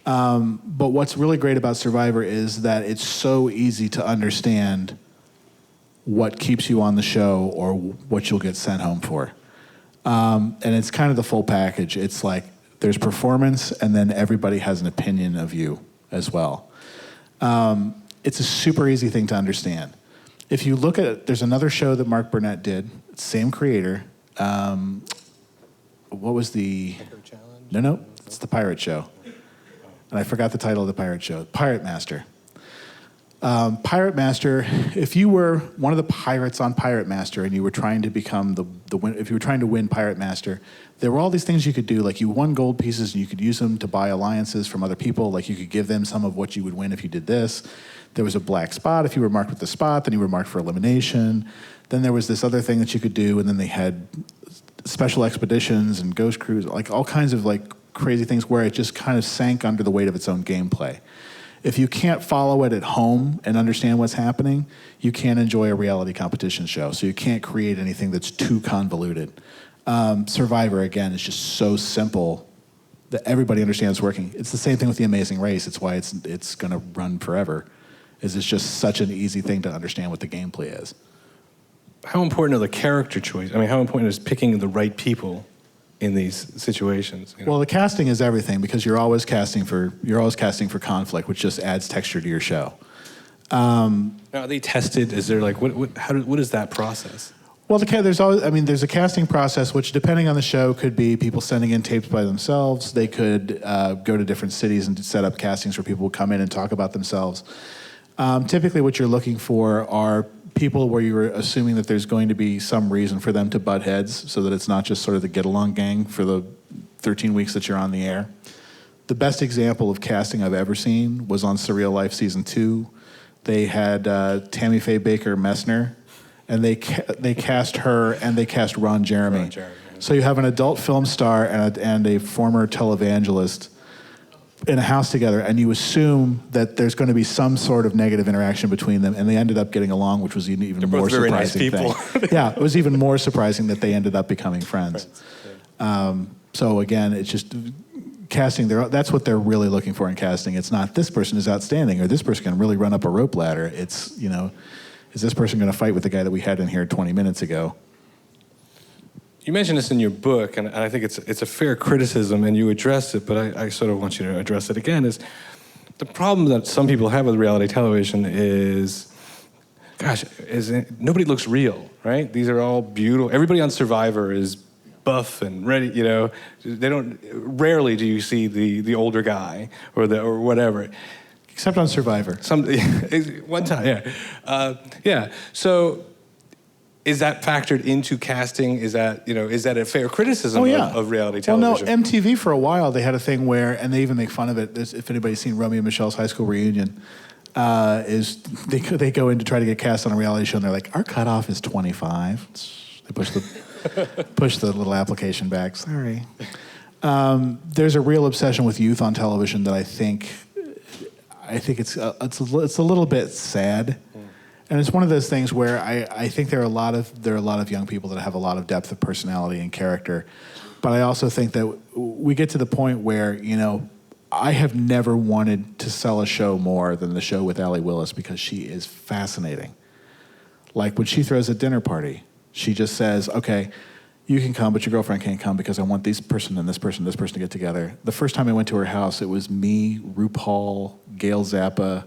Speaker 2: But what's really great about Survivor is that it's so easy to understand what keeps you on the show or what you'll get sent home for. And it's kind of the full package. It's like there's performance, and then everybody has an opinion of you as well. It's a super easy thing to understand. If you look at it, there's another show that Mark Burnett did, same creator. What was the... No, it's the Pirate Show. And I forgot the title of the Pirate Show. Pirate Master. Pirate Master, if you were one of the pirates on Pirate Master and you were trying to become if you were trying to win Pirate Master, there were all these things you could do. Like you won gold pieces and you could use them to buy alliances from other people. Like you could give them some of what you would win if you did this. There was a black spot. If you were marked with the spot, then you were marked for elimination. Then there was this other thing that you could do, and then they had special expeditions and ghost crews, like all kinds of like crazy things where it just kind of sank under the weight of its own gameplay. If you can't follow it at home and understand what's happening, you can't enjoy a reality competition show. So you can't create anything that's too convoluted. Survivor, again, is just so simple that everybody understands working. It's the same thing with The Amazing Race. It's why it's going to run forever. It's just such an easy thing to understand what the gameplay is.
Speaker 1: How important are the character choice? I mean, how important is picking the right people in these situations?
Speaker 2: Well, the casting is everything, because you're always casting for conflict, which just adds texture to your show.
Speaker 1: Now, are they tested? Is there like what is that process?
Speaker 2: Well, there's a casting process, which depending on the show could be people sending in tapes by themselves. They could go to different cities and set up castings where people will come in and talk about themselves. Typically, what you're looking for are people where you're assuming that there's going to be some reason for them to butt heads, so that it's not just sort of the get-along gang for the 13 weeks that you're on the air. The best example of casting I've ever seen was on Surreal Life Season 2. They had Tammy Faye Baker Messner, and they cast her, and they cast Ron Jeremy. So you have an adult film star and a former televangelist in a house together, and you assume that there's going to be some sort of negative interaction between them, and they ended up getting along, which was an even more surprising
Speaker 1: nice people.
Speaker 2: thing. Yeah, it was even more surprising that they ended up becoming friends. So again, it's just casting. That's what they're really looking for in casting. It's not this person is outstanding or this person can really run up a rope ladder. It's, is this person going to fight with the guy that we had in here 20 minutes ago?
Speaker 1: You mentioned this in your book, and I think it's a fair criticism, and you address it, but I sort of want you to address it again, is the problem that some people have with reality television is, nobody looks real, right? These are all beautiful. Everybody on Survivor is buff and ready, you know. Rarely do you see the older guy or whatever.
Speaker 2: Except on Survivor.
Speaker 1: One time, yeah. Yeah, so is that factored into casting? Is that a fair criticism of reality television?
Speaker 2: Well, no, MTV for a while, they had a thing where, and they even make fun of it, if anybody's seen Romeo and Michelle's high school reunion, is they go in to try to get cast on a reality show, and they're like, our cutoff is 25. They push the little application back. Sorry. There's a real obsession with youth on television that I think it's a little bit sad. And it's one of those things where I think there are a lot of young people that have a lot of depth of personality and character, but I also think that we get to the point where, you know, I have never wanted to sell a show more than the show with Allie Willis, because she is fascinating. Like when she throws a dinner party, she just says, okay, you can come, but your girlfriend can't come because I want this person and this person to get together. The first time I went to her house, it was me, RuPaul, Gail Zappa,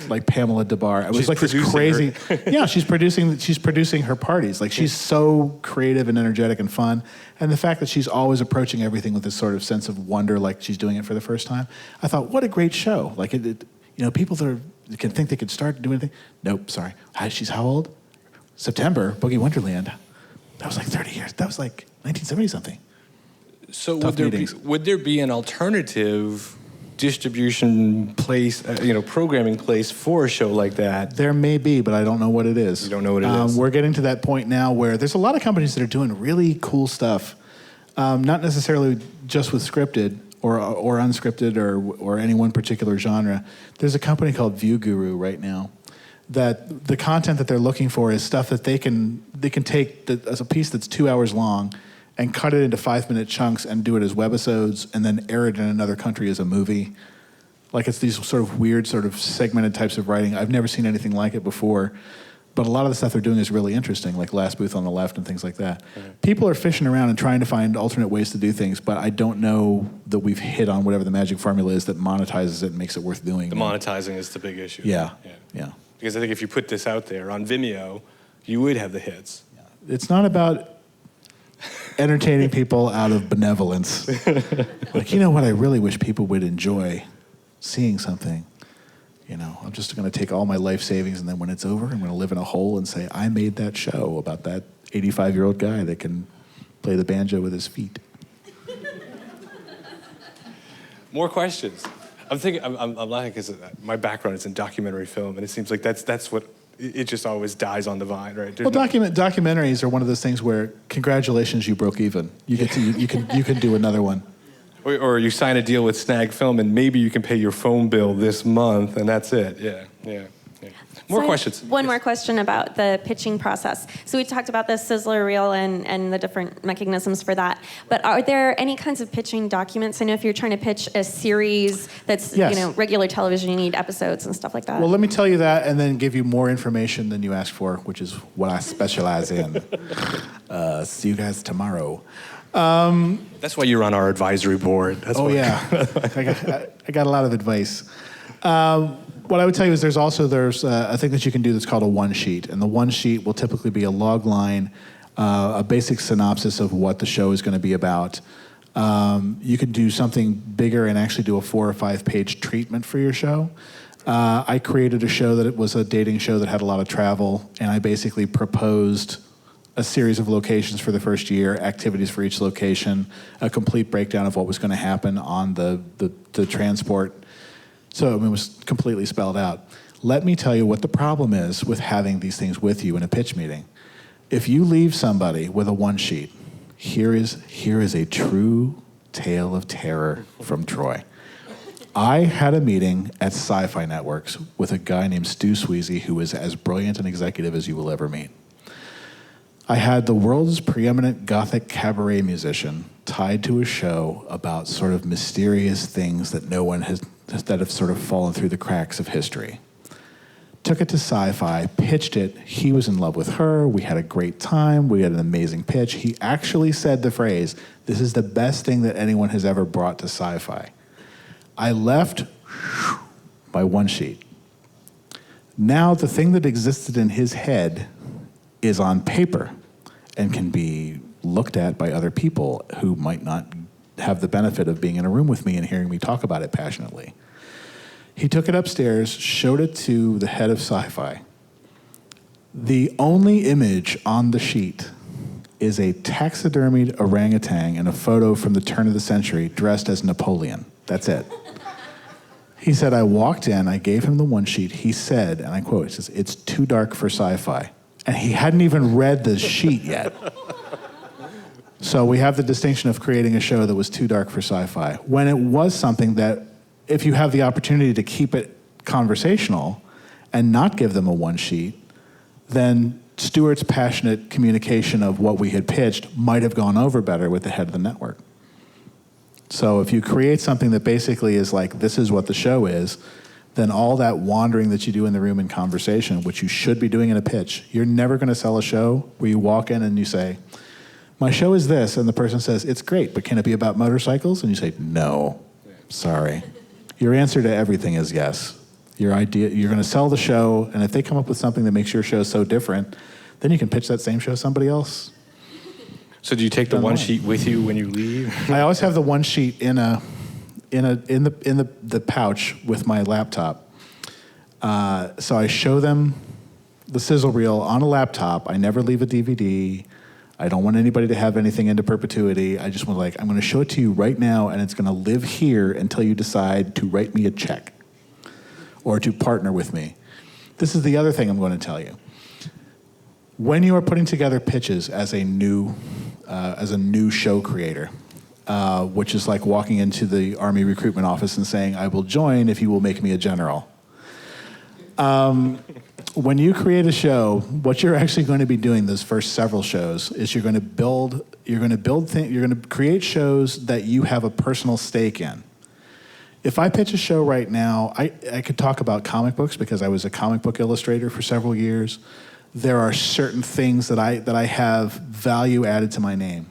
Speaker 2: like Pamela DeBar. It was
Speaker 1: She's
Speaker 2: like this crazy. Yeah, she's producing her parties. Like she's so creative and energetic and fun, and the fact that she's always approaching everything with this sort of sense of wonder, like she's doing it for the first time. I thought, what a great show! Like people that can think they could start doing anything. Nope, sorry. She's how old? September, Boogie Wonderland. That was like 30 years. That was like 1970 something.
Speaker 1: So would there be an alternative distribution place, programming place for a show like that?
Speaker 2: There may be, but I don't know what it is.
Speaker 1: You don't know what it is?
Speaker 2: We're getting to that point now where there's a lot of companies that are doing really cool stuff, not necessarily just with scripted or unscripted or any one particular genre. There's a company called View Guru right now that the content that they're looking for is stuff that they can take as a piece that's 2 hours long and cut it into 5-minute chunks and do it as webisodes and then air it in another country as a movie. Like it's these sort of weird, sort of segmented types of writing. I've never seen anything like it before, but a lot of the stuff they're doing is really interesting, like Last Booth on the Left and things like that. Mm-hmm. People are fishing around and trying to find alternate ways to do things, but I don't know that we've hit on whatever the magic formula is that monetizes it and makes it worth doing.
Speaker 1: The monetizing is the big issue.
Speaker 2: Yeah.
Speaker 1: Because I think if you put this out there on Vimeo, you would have the hits.
Speaker 2: It's not about entertaining people out of benevolence. Like, you know what, I really wish people would enjoy seeing something. You know, I'm just going to take all my life savings, and then when it's over, I'm going to live in a hole and say, I made that show about that 85-year-old guy that can play the banjo with his feet.
Speaker 1: More questions. I'm thinking, I'm laughing because my background is in documentary film, and it seems like that's what, it just always dies on the vine, right?
Speaker 2: Well, documentaries are one of those things where, congratulations, you broke even. You get to, you can do another one.
Speaker 1: Or you sign a deal with Snag Film, and maybe you can pay your phone bill this month, and that's it. Yeah. More questions.
Speaker 3: One more question about the pitching process. So we talked about the sizzler reel and the different mechanisms for that. But are there any kinds of pitching documents? I know if you're trying to pitch a series that's regular television, you need episodes and stuff like that.
Speaker 2: Well, let me tell you that and then give you more information than you asked for, which is what I specialize in. See you guys tomorrow.
Speaker 1: That's why you're on our advisory board. That's
Speaker 2: I got a lot of advice. What I would tell you is there's a thing that you can do that's called a one sheet, and the one sheet will typically be a log line, a basic synopsis of what the show is going to be about. You could do something bigger and actually do a 4 or 5 page treatment for your show. I created a show that it was a dating show that had a lot of travel, and I basically proposed a series of locations for the first year, activities for each location, a complete breakdown of what was going to happen on the transport. So it was completely spelled out. Let me tell you what the problem is with having these things with you in a pitch meeting. If you leave somebody with a one sheet, here is a true tale of terror from Troy. I had a meeting at Sci-Fi Networks with a guy named Stu Sweezy, who is as brilliant an executive as you will ever meet. I had the world's preeminent Gothic cabaret musician tied to a show about sort of mysterious things that that have sort of fallen through the cracks of history. took it to Sci-Fi, pitched it. He was in love with her. We had a great time. We had an amazing pitch. He actually said the phrase, "This is the best thing that anyone has ever brought to Sci-Fi." I left by one sheet. Now the thing that existed in his head is on paper and can be looked at by other people who might not have the benefit of being in a room with me and hearing me talk about it passionately. He took it upstairs, showed it to the head of Sci-Fi. The only image on the sheet is a taxidermied orangutan in a photo from the turn of the century dressed as Napoleon. That's it. He said, I walked in, I gave him the one sheet. He said, and I quote, he says, "It's too dark for Sci-Fi." And he hadn't even read the sheet yet. So we have the distinction of creating a show that was too dark for Sci-Fi. When it was something that, if you have the opportunity to keep it conversational and not give them a one sheet, then Stuart's passionate communication of what we had pitched might have gone over better with the head of the network. So if you create something that basically is like, this is what the show is, then all that wandering that you do in the room in conversation, which you should be doing in a pitch, you're never going to sell a show where you walk in and you say, "My show is this," and the person says, "It's great, but can it be about motorcycles?" And you say, "No, sorry." Your answer to everything is yes. Your idea, you're going to sell the show, and if they come up with something that makes your show so different, then you can pitch that same show to somebody else.
Speaker 1: So do you take the one sheet with you when you leave?
Speaker 2: I always have the one sheet in the pouch with my laptop. So I show them the sizzle reel on a laptop. I never leave a DVD. I don't want anybody to have anything into perpetuity. I just want I'm going to show it to you right now, and it's going to live here until you decide to write me a check or to partner with me. This is the other thing I'm going to tell you. When you are putting together pitches as a new show creator, which is like walking into the Army recruitment office and saying, "I will join if you will make me a general." When you create a show, what you're actually going to be doing those first several shows is you're going to create shows that you have a personal stake in. If I pitch a show right now, I could talk about comic books because I was a comic book illustrator for several years. There are certain things that I have value added to my name.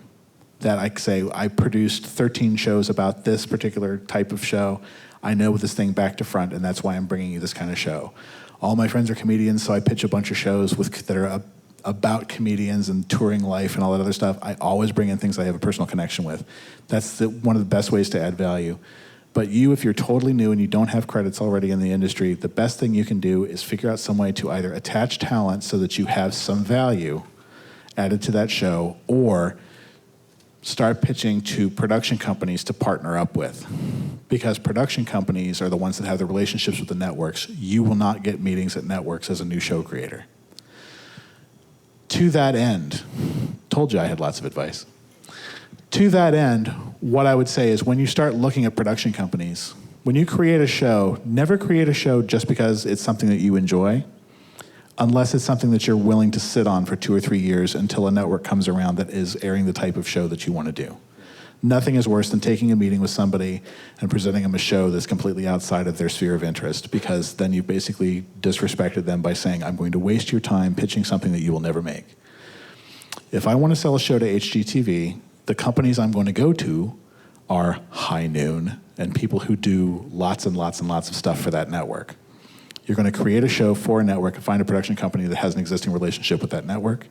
Speaker 2: That I say, I produced 13 shows about this particular type of show. I know this thing back to front, and that's why I'm bringing you this kind of show. All my friends are comedians, so I pitch a bunch of shows that are about comedians and touring life and all that other stuff. I always bring in things I have a personal connection with. That's one of the best ways to add value. But you, if you're totally new and you don't have credits already in the industry, the best thing you can do is figure out some way to either attach talent so that you have some value added to that show, or start pitching to production companies to partner up with. Because production companies are the ones that have the relationships with the networks. You will not get meetings at networks as a new show creator. To that end, told you I had lots of advice. To that end, what I would say is when you start looking at production companies, when you create a show, never create a show just because it's something that you enjoy, unless it's something that you're willing to sit on for 2 or 3 years until a network comes around that is airing the type of show that you want to do. Nothing is worse than taking a meeting with somebody and presenting them a show that's completely outside of their sphere of interest, because then you basically disrespected them by saying, "I'm going to waste your time pitching something that you will never make." If I want to sell a show to HGTV, the companies I'm going to go to are High Noon and people who do lots and lots and lots of stuff for that network. You're going to create a show for a network and find a production company that has an existing relationship with that network.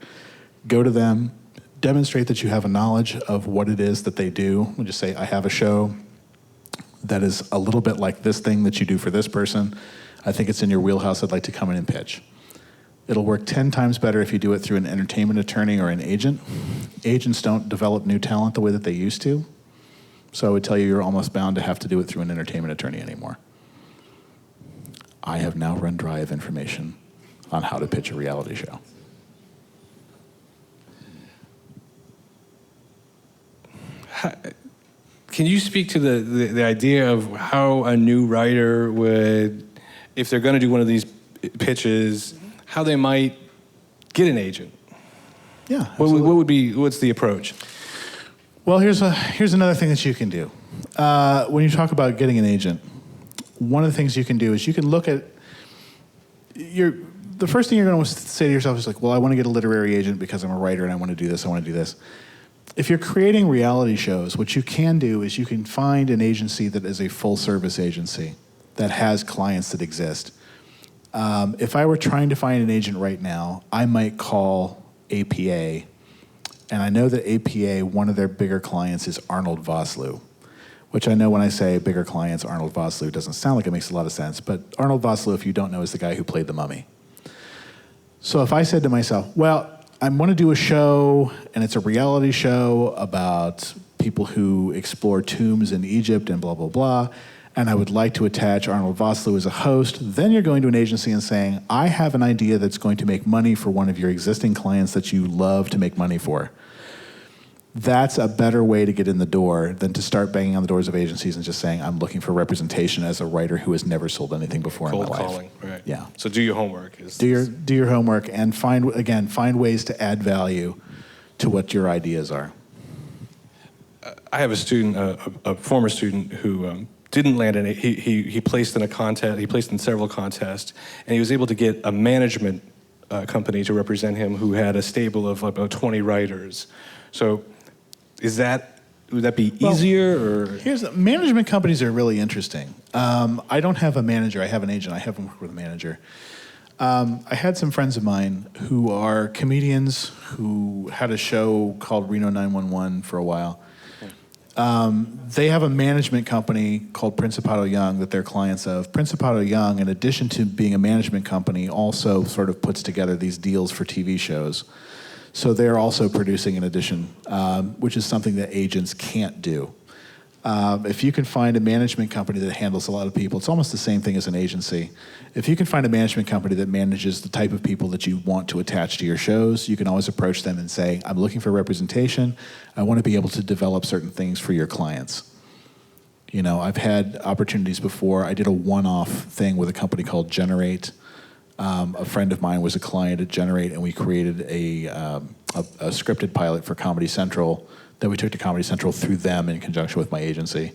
Speaker 2: Go to them, demonstrate that you have a knowledge of what it is that they do. And just say, "I have a show that is a little bit like this thing that you do for this person. I think it's in your wheelhouse. I'd like to come in and pitch." It'll work 10 times better if you do it through an entertainment attorney or an agent. Agents don't develop new talent the way that they used to. So I would tell you, you're almost bound to have to do it through an entertainment attorney anymore. I have now run dry of information on how to pitch a reality show.
Speaker 1: Can you speak to the idea of how a new writer would, if they're going to do one of these pitches, how they might get an agent?
Speaker 2: Yeah.
Speaker 1: What's the approach?
Speaker 2: Well, here's another thing that you can do. When you talk about getting an agent, one of the things you can do is you can look at, the first thing you're going to say to yourself is like, well, I want to get a literary agent because I'm a writer and I want to do this, I want to do this. If you're creating reality shows, what you can do is you can find an agency that is a full-service agency that has clients that exist. If I were trying to find an agent right now, I might call APA, and I know that APA, one of their bigger clients is Arnold Vosloo, which I know when I say bigger clients, Arnold Vosloo doesn't sound like it makes a lot of sense, but Arnold Vosloo, if you don't know, is the guy who played the Mummy. So if I said to myself, well, I want to do a show, and it's a reality show about people who explore tombs in Egypt and blah, blah, blah, and I would like to attach Arnold Vosloo as a host, then you're going to an agency and saying, I have an idea that's going to make money for one of your existing clients that you love to make money for. That's a better way to get in the door than to start banging on the doors of agencies and just saying, I'm looking for representation as a writer who has never sold anything before in my life.
Speaker 1: Cold calling, right.
Speaker 2: Yeah.
Speaker 1: So do your homework.
Speaker 2: Do your homework and find ways to add value to what your ideas are.
Speaker 1: I have a student, a former student who didn't land in it. He placed in a contest. He placed in several contests, and he was able to get a management company to represent him who had a stable of about 20 writers. So, would that be easier? Or
Speaker 2: Management companies are really interesting. I don't have a manager. I have an agent. I haven't worked with a manager. I had some friends of mine who are comedians who had a show called Reno 911 for a while. They have a management company called Principato Young that they're clients of. Principato Young, in addition to being a management company, also sort of puts together these deals for TV shows. So they're also producing in addition, which is something that agents can't do. If you can find a management company that handles a lot of people, it's almost the same thing as an agency. If you can find a management company that manages the type of people that you want to attach to your shows, you can always approach them and say, I'm looking for representation. I want to be able to develop certain things for your clients. You know, I've had opportunities before. I did a one-off thing with a company called Generate. A friend of mine was a client at Generate, and we created a scripted pilot for Comedy Central that we took to Comedy Central through them in conjunction with my agency.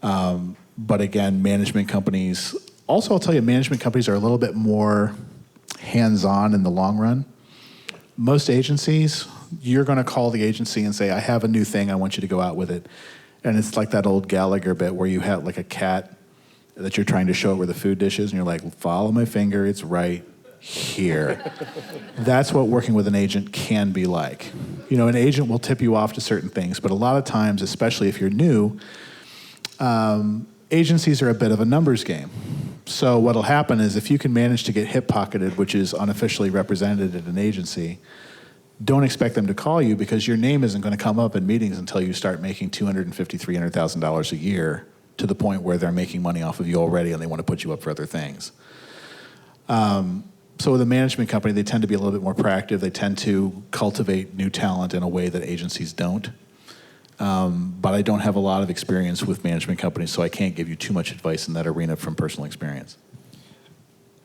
Speaker 2: But again, management companies, also I'll tell you, management companies are a little bit more hands-on in the long run. Most agencies, you're going to call the agency and say, I have a new thing, I want you to go out with it. And it's like that old Gallagher bit where you have like a cat that you're trying to show it where the food dish is, and you're like, follow my finger, it's right here. That's what working with an agent can be like. You know, an agent will tip you off to certain things, but a lot of times, especially if you're new, agencies are a bit of a numbers game. So what'll happen is if you can manage to get hip-pocketed, which is unofficially represented at an agency, don't expect them to call you because your name isn't going to come up in meetings until you start making $250,000, $300,000 a year, to the point where they're making money off of you already and they want to put you up for other things. So with a management company, they tend to be a little bit more proactive. They tend to cultivate new talent in a way that agencies don't. But I don't have a lot of experience with management companies, so I can't give you too much advice in that arena from personal experience.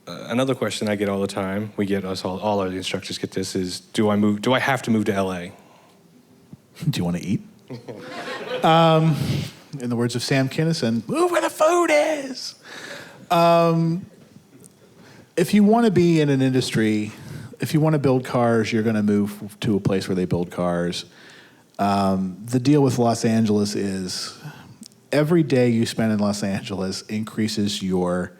Speaker 1: Another question I get all the time, we get us all our instructors get this, is do I have to move to LA?
Speaker 2: Do you want to eat? In the words of Sam Kinison, move where the food is. If you want to be in an industry, if you want to build cars, you're going to move to a place where they build cars. The deal with Los Angeles is every day you spend in Los Angeles increases your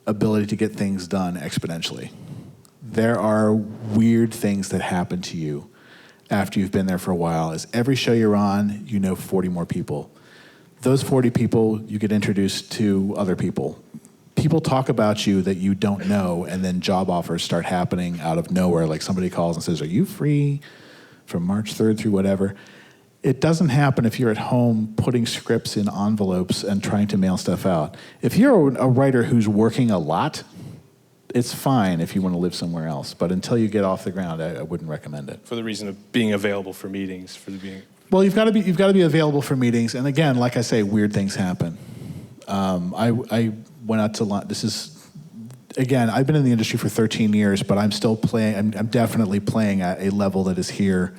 Speaker 2: ability to get things done exponentially. There are weird things that happen to you after you've been there for a while. As every show you're on, you know 40 more people. Those 40 people, you get introduced to other people. People talk about you that you don't know, and then job offers start happening out of nowhere. Like somebody calls and says, are you free from March 3rd through whatever? It doesn't happen if you're at home putting scripts in envelopes and trying to mail stuff out. If you're a writer who's working a lot, it's fine if you want to live somewhere else. But until you get off the ground, I wouldn't recommend it.
Speaker 1: For the reason of being available for meetings,
Speaker 2: Well, you've got to be available for meetings, and again, like I say, weird things happen. I went out to this is, again, I've been in the industry for 13 years, but I'm still playing. I'm definitely playing at a level that is here,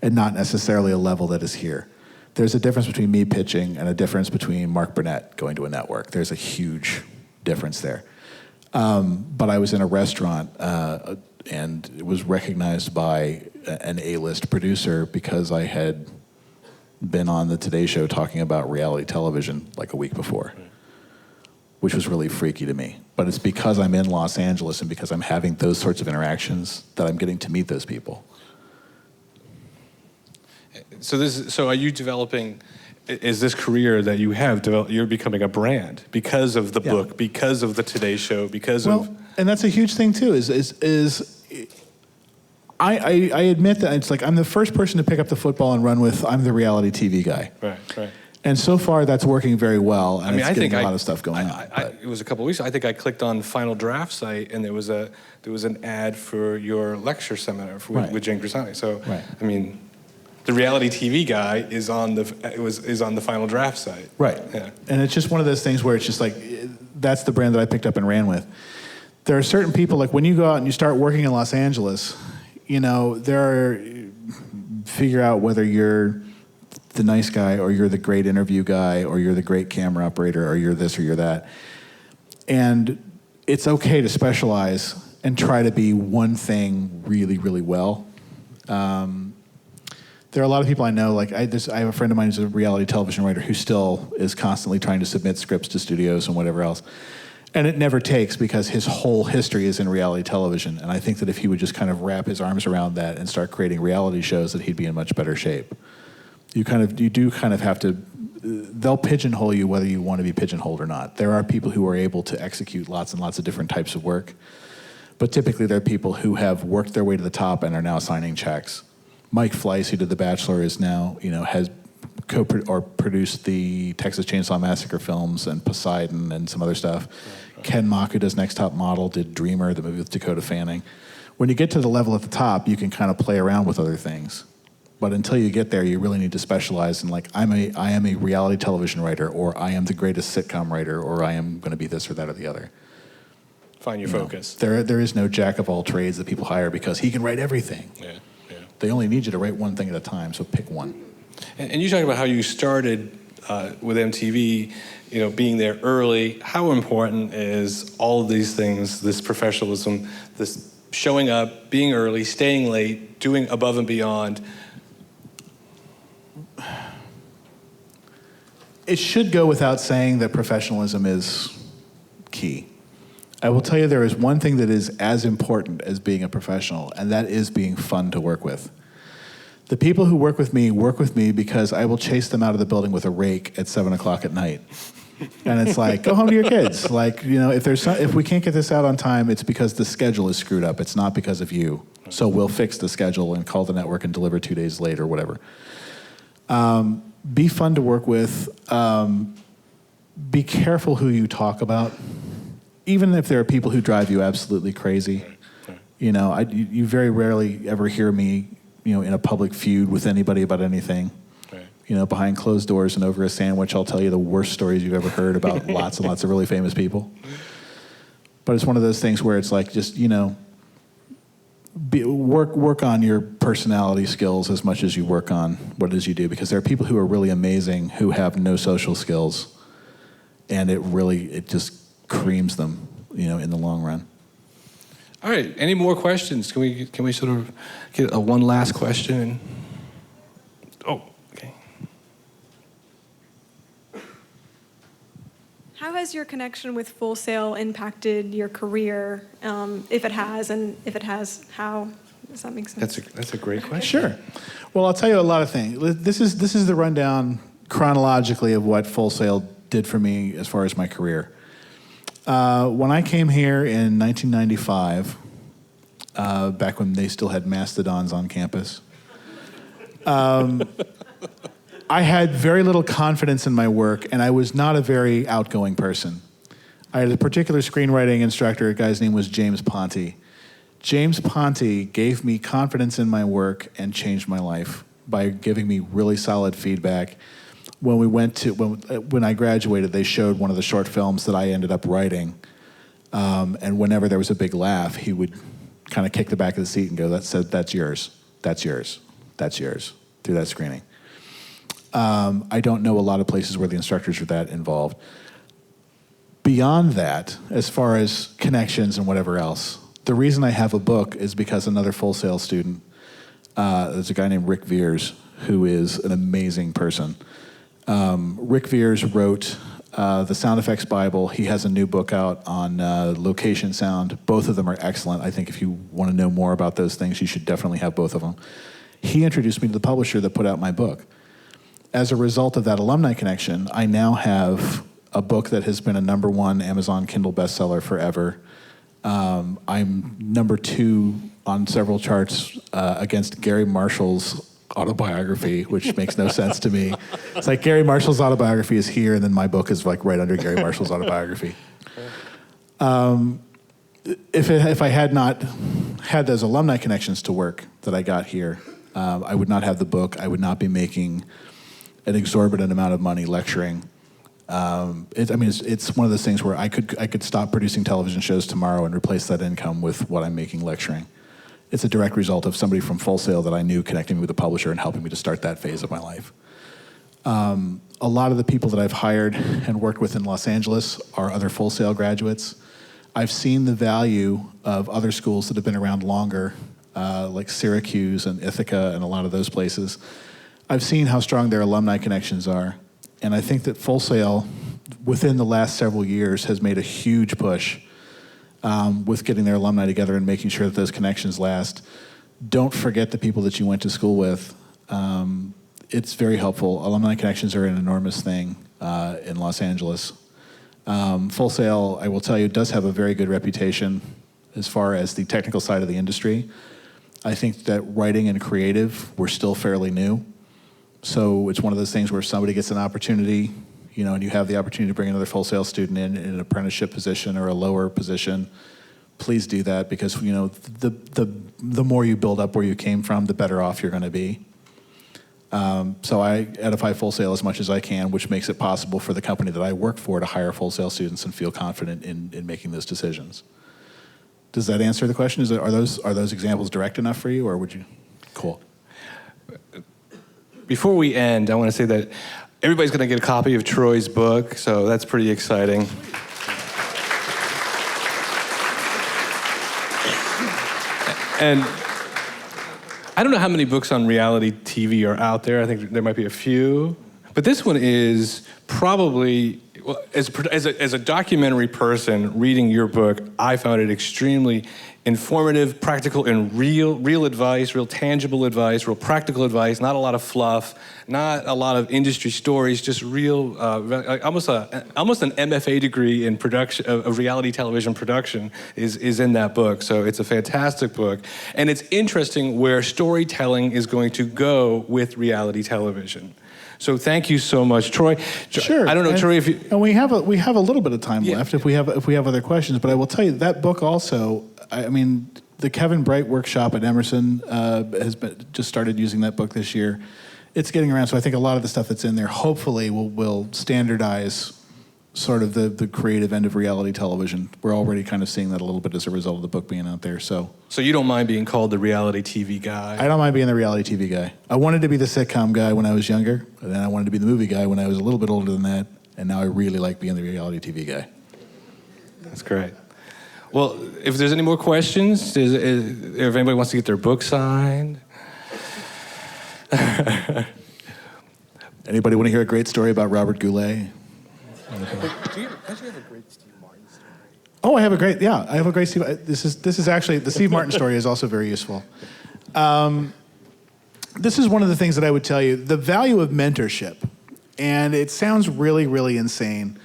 Speaker 2: and not necessarily a level that is here. There's a difference between me pitching and a difference between Mark Burnett going to a network. There's a huge difference there. But I was in a restaurant and it was recognized by an A-list producer because I had been on the Today Show talking about reality television like a week before, which was really freaky to me. But it's because I'm in Los Angeles and because I'm having those sorts of interactions that I'm getting to meet those people.
Speaker 1: So are you developing? Is this career that you have developed? You're becoming a brand because of the book, because of the Today Show, because of.
Speaker 2: And that's a huge thing too. I admit that it's like I'm the first person to pick up the football and run with. I'm the reality TV guy.
Speaker 1: Right.
Speaker 2: And so far, that's working very well. And
Speaker 1: I think
Speaker 2: a lot of stuff going on.
Speaker 1: It was a couple of weeks. I think I clicked on Final Draft site, and there was an ad for your lecture seminar with Jane Grisani. So, I mean, the reality TV guy is on the Final Draft site.
Speaker 2: Right.
Speaker 1: Yeah.
Speaker 2: And it's just one of those things where it's just like that's the brand that I picked up and ran with. There are certain people, like when you go out and you start working in Los Angeles, figure out whether you're the nice guy or you're the great interview guy or you're the great camera operator or you're this or you're that. And it's okay to specialize and try to be one thing really, really well. There are a lot of people I know, like I have a friend of mine who's a reality television writer who still is constantly trying to submit scripts to studios and whatever else. And it never takes because his whole history is in reality television. And I think that if he would just kind of wrap his arms around that and start creating reality shows, that he'd be in much better shape. You do kind of have to, they'll pigeonhole you whether you want to be pigeonholed or not. There are people who are able to execute lots and lots of different types of work. But typically they're people who have worked their way to the top and are now signing checks. Mike Fleiss, who did The Bachelor, is now, has produced the Texas Chainsaw Massacre films and Poseidon and some other stuff. Right. Ken Mock, who does Next Top Model, did Dreamer, the movie with Dakota Fanning. When you get to the level at the top, you can kind of play around with other things. But until you get there, you really need to specialize in, like, I am a reality television writer, or I am the greatest sitcom writer, or I am going to be this or that or the other.
Speaker 1: Find your focus.
Speaker 2: There is no jack of all trades that people hire because he can write everything.
Speaker 1: Yeah.
Speaker 2: They only need you to write one thing at a time, so pick one.
Speaker 1: And you talked about how you started with MTV, being there early. How important is all of these things, this professionalism, this showing up, being early, staying late, doing above and beyond?
Speaker 2: It should go without saying that professionalism is key. I will tell you there is one thing that is as important as being a professional, and that is being fun to work with. The people who work with me because I will chase them out of the building with a rake at 7 o'clock at night. And it's like, go home to your kids. Like, if we can't get this out on time, it's because the schedule is screwed up. It's not because of you. So we'll fix the schedule and call the network and deliver 2 days late or whatever. Be fun to work with. Be careful who you talk about. Even if there are people who drive you absolutely crazy. You very rarely ever hear me in a public feud with anybody about anything. Right. Behind closed doors and over a sandwich, I'll tell you the worst stories you've ever heard about lots and lots of really famous people. But it's one of those things where it's like just, work on your personality skills as much as you work on what it is you do, because there are people who are really amazing who have no social skills, and it just creams them, in the long run.
Speaker 1: All right. Any more questions? Can we sort of get one last question? Oh, okay.
Speaker 6: How has your connection with Full Sail impacted your career? If it has, and if it has, how? Does that make sense?
Speaker 1: That's a great question.
Speaker 2: Sure. Well, I'll tell you a lot of things. This is the rundown chronologically of what Full Sail did for me as far as my career. When I came here in 1995, back when they still had mastodons on campus, I had very little confidence in my work, and I was not a very outgoing person. I had a particular screenwriting instructor, a guy's name was James Ponte. James Ponte gave me confidence in my work and changed my life by giving me really solid feedback. When I graduated, they showed one of the short films that I ended up writing, and whenever there was a big laugh, he would kind of kick the back of the seat and go, "That's yours, that's yours, that's yours," through that screening. I don't know a lot of places where the instructors are that involved. Beyond that, as far as connections and whatever else, the reason I have a book is because another Full Sail student, there's a guy named Rick Veers, who is an amazing person. Rick Veers wrote the Sound Effects Bible. He has a new book out on location sound. Both of them are excellent. I think if you want to know more about those things, you should definitely have both of them. He introduced me to the publisher that put out my book. As a result of that alumni connection, I now have a book that has been a #1 Amazon Kindle bestseller forever. I'm #2 on several charts against Gary Marshall's autobiography, which makes no sense to me. It's like Gary Marshall's autobiography is here, and then my book is like right under Gary Marshall's autobiography. If I had not had those alumni connections to work that I got here, I would not have the book. I would not be making an exorbitant amount of money lecturing. It's one of those things where I could stop producing television shows tomorrow and replace that income with what I'm making lecturing. It's a direct result of somebody from Full Sail that I knew connecting me with a publisher and helping me to start that phase of my life. A lot of the people that I've hired and worked with in Los Angeles are other Full Sail graduates. I've seen the value of other schools that have been around longer, like Syracuse and Ithaca and a lot of those places. I've seen how strong their alumni connections are. And I think that Full Sail, within the last several years, has made a huge push with getting their alumni together and making sure that those connections last. Don't forget the people that you went to school with. It's very helpful. Alumni connections are an enormous thing in Los Angeles. Full Sail, I will tell you, does have a very good reputation as far as the technical side of the industry. I think that writing and creative, we're still fairly new. So it's one of those things where if somebody gets an opportunity, and you have the opportunity to bring another Full Sail student in an apprenticeship position or a lower position, please do that, because the more you build up where you came from, the better off you're going to be. So I edify Full Sail as much as I can, which makes it possible for the company that I work for to hire Full Sail students and feel confident in making those decisions. Does that answer the question? Are those examples direct enough for you, or would you? Cool.
Speaker 1: Before we end, I want to say that everybody's going to get a copy of Troy's book, so that's pretty exciting. And I don't know how many books on reality TV are out there. I think there might be a few. But this one is probably, well, as a documentary person reading your book, I found it extremely informative, practical, and real advice, real tangible advice, real practical advice, not a lot of fluff, not a lot of industry stories, just real, almost an MFA degree in production, of reality television production is in that book. So it's a fantastic book. And it's interesting where storytelling is going to go with reality television. So thank you so much, Troy.
Speaker 2: Sure.
Speaker 1: I don't know, Troy, if you...
Speaker 2: And we have a little bit of time left if we have other questions. But I will tell you that book also. The Kevin Bright workshop at Emerson just started using that book this year. It's getting around, so I think a lot of the stuff that's in there hopefully will standardize sort of the creative end of reality television. We're already kind of seeing that a little bit as a result of the book being out there. So
Speaker 1: you don't mind being called the reality TV guy?
Speaker 2: I don't mind being the reality TV guy. I wanted to be the sitcom guy when I was younger, and then I wanted to be the movie guy when I was a little bit older than that, and now I really like being the reality TV guy.
Speaker 1: That's great. Well, if there's any more questions, if anybody wants to get their book signed.
Speaker 2: Anybody want to hear a great story about Robert Goulet?
Speaker 7: Don't you have a great Steve Martin story?
Speaker 2: Oh, I have a great Steve. This is actually, the Steve Martin story is also very useful. This is one of the things that I would tell you, the value of mentorship. And it sounds really, really insane.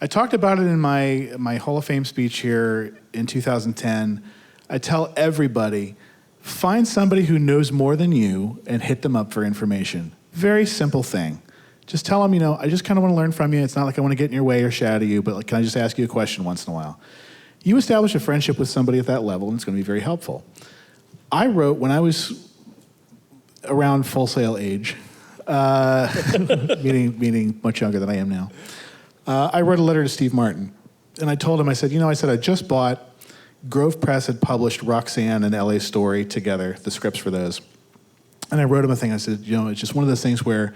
Speaker 2: I talked about it in my Hall of Fame speech here in 2010. I tell everybody, find somebody who knows more than you and hit them up for information. Very simple thing. Just tell them, I just kind of want to learn from you. It's not like I want to get in your way or shadow you, but can I just ask you a question once in a while? You establish a friendship with somebody at that level, and it's going to be very helpful. I wrote, when I was around Full Sail age, meaning much younger than I am now, I wrote a letter to Steve Martin, and I told him, I said, I just bought, Grove Press had published Roxanne and LA Story together, the scripts for those. And I wrote him a thing. I said, it's just one of those things where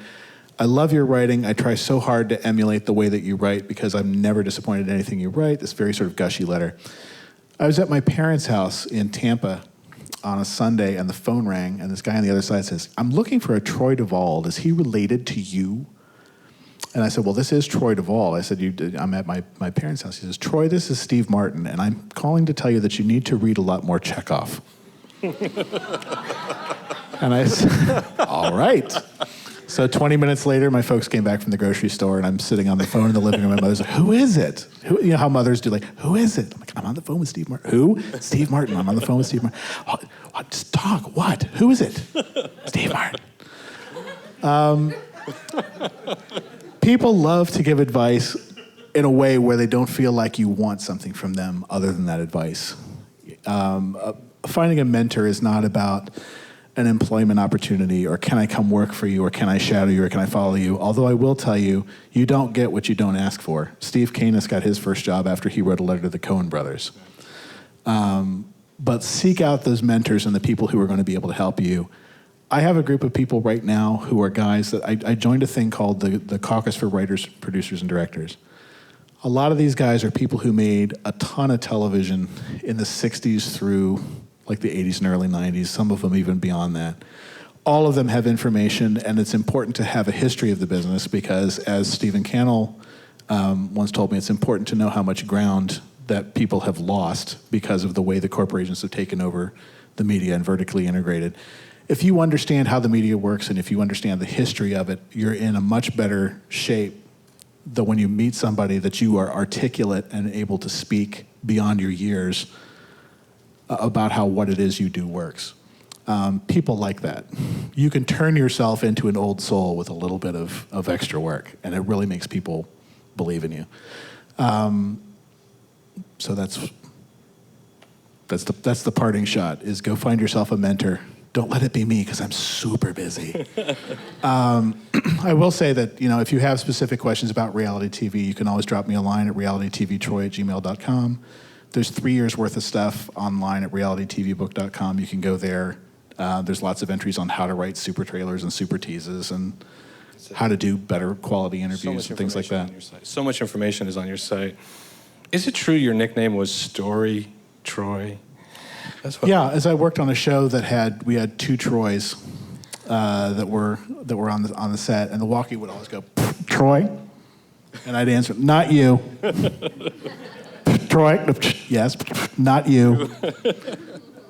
Speaker 2: I love your writing. I try so hard to emulate the way that you write because I'm never disappointed in anything you write. This very sort of gushy letter. I was at my parents' house in Tampa on a Sunday, and the phone rang, and this guy on the other side says, I'm looking for a Troy DeVolld. Is he related to you? And I said, well, this is Troy DeVolld. I said, I'm at my parents' house. He says, Troy, this is Steve Martin, and I'm calling to tell you that you need to read a lot more Chekhov. And I said, all right. So 20 minutes later, my folks came back from the grocery store, and I'm sitting on the phone in the living room. My mother's like, who is it? Who, you know how mothers do, like, who is it? I'm like, I'm on the phone with Steve Martin. Who? Steve Martin. I'm on the phone with Steve Martin. What? Just talk. What? Who is it? Steve Martin. People love to give advice in a way where they don't feel like you want something from them other than that advice. Finding a mentor is not about an employment opportunity, or can I come work for you, or can I shadow you, or can I follow you? Although I will tell you, you don't get what you don't ask for. Steve Canis got his first job after he wrote a letter to the Coen brothers. But seek out those mentors and the people who are going to be able to help you. I have a group of people right now who are guys that I joined a thing called the Caucus for Writers, Producers, and Directors. A lot of these guys are people who made a ton of television in the 60s through like the 80s and early 90s, some of them even beyond that. All of them have information, and it's important to have a history of the business because, as Stephen Cannell once told me, it's important to know how much ground that people have lost because of the way the corporations have taken over the media and vertically integrated. If you understand how the media works and if you understand the history of it, you're in a much better shape that when you meet somebody that you are articulate and able to speak beyond your years about how what it is you do works. People like that. You can turn yourself into an old soul with a little bit of extra work, and it really makes people believe in you. So that's the parting shot, is go find yourself a mentor. Don't let it be me, because I'm super busy. I will say that, if you have specific questions about reality TV, you can always drop me a line at realitytvtroy@gmail.com. There's 3 years worth of stuff online at realitytvbook.com. You can go there. There's lots of entries on how to write super trailers and super teases and how to do better quality interviews and things like that.
Speaker 1: So much information is on your site. Is it true your nickname was Story Troy?
Speaker 2: Yeah, as I worked on a show we had two Troys that were on the set, and the walkie would always go, Troy? And I'd answer, not you. Troy? Yes, not you.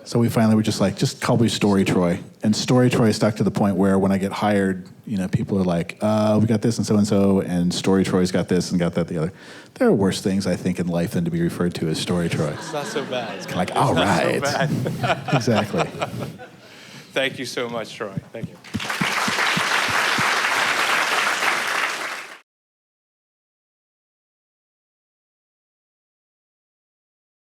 Speaker 2: So we finally were just like, just call me Story Troy. And Story Troy stuck to the point where when I get hired, people are like, we got this and so, and Story Troy's got this and got that the other. There are worse things, I think, in life than to be referred to as Story Troy.
Speaker 1: It's not so bad.
Speaker 2: It's kind of like, all right.
Speaker 1: So bad.
Speaker 2: Exactly.
Speaker 1: Thank you so much, Troy. Thank you.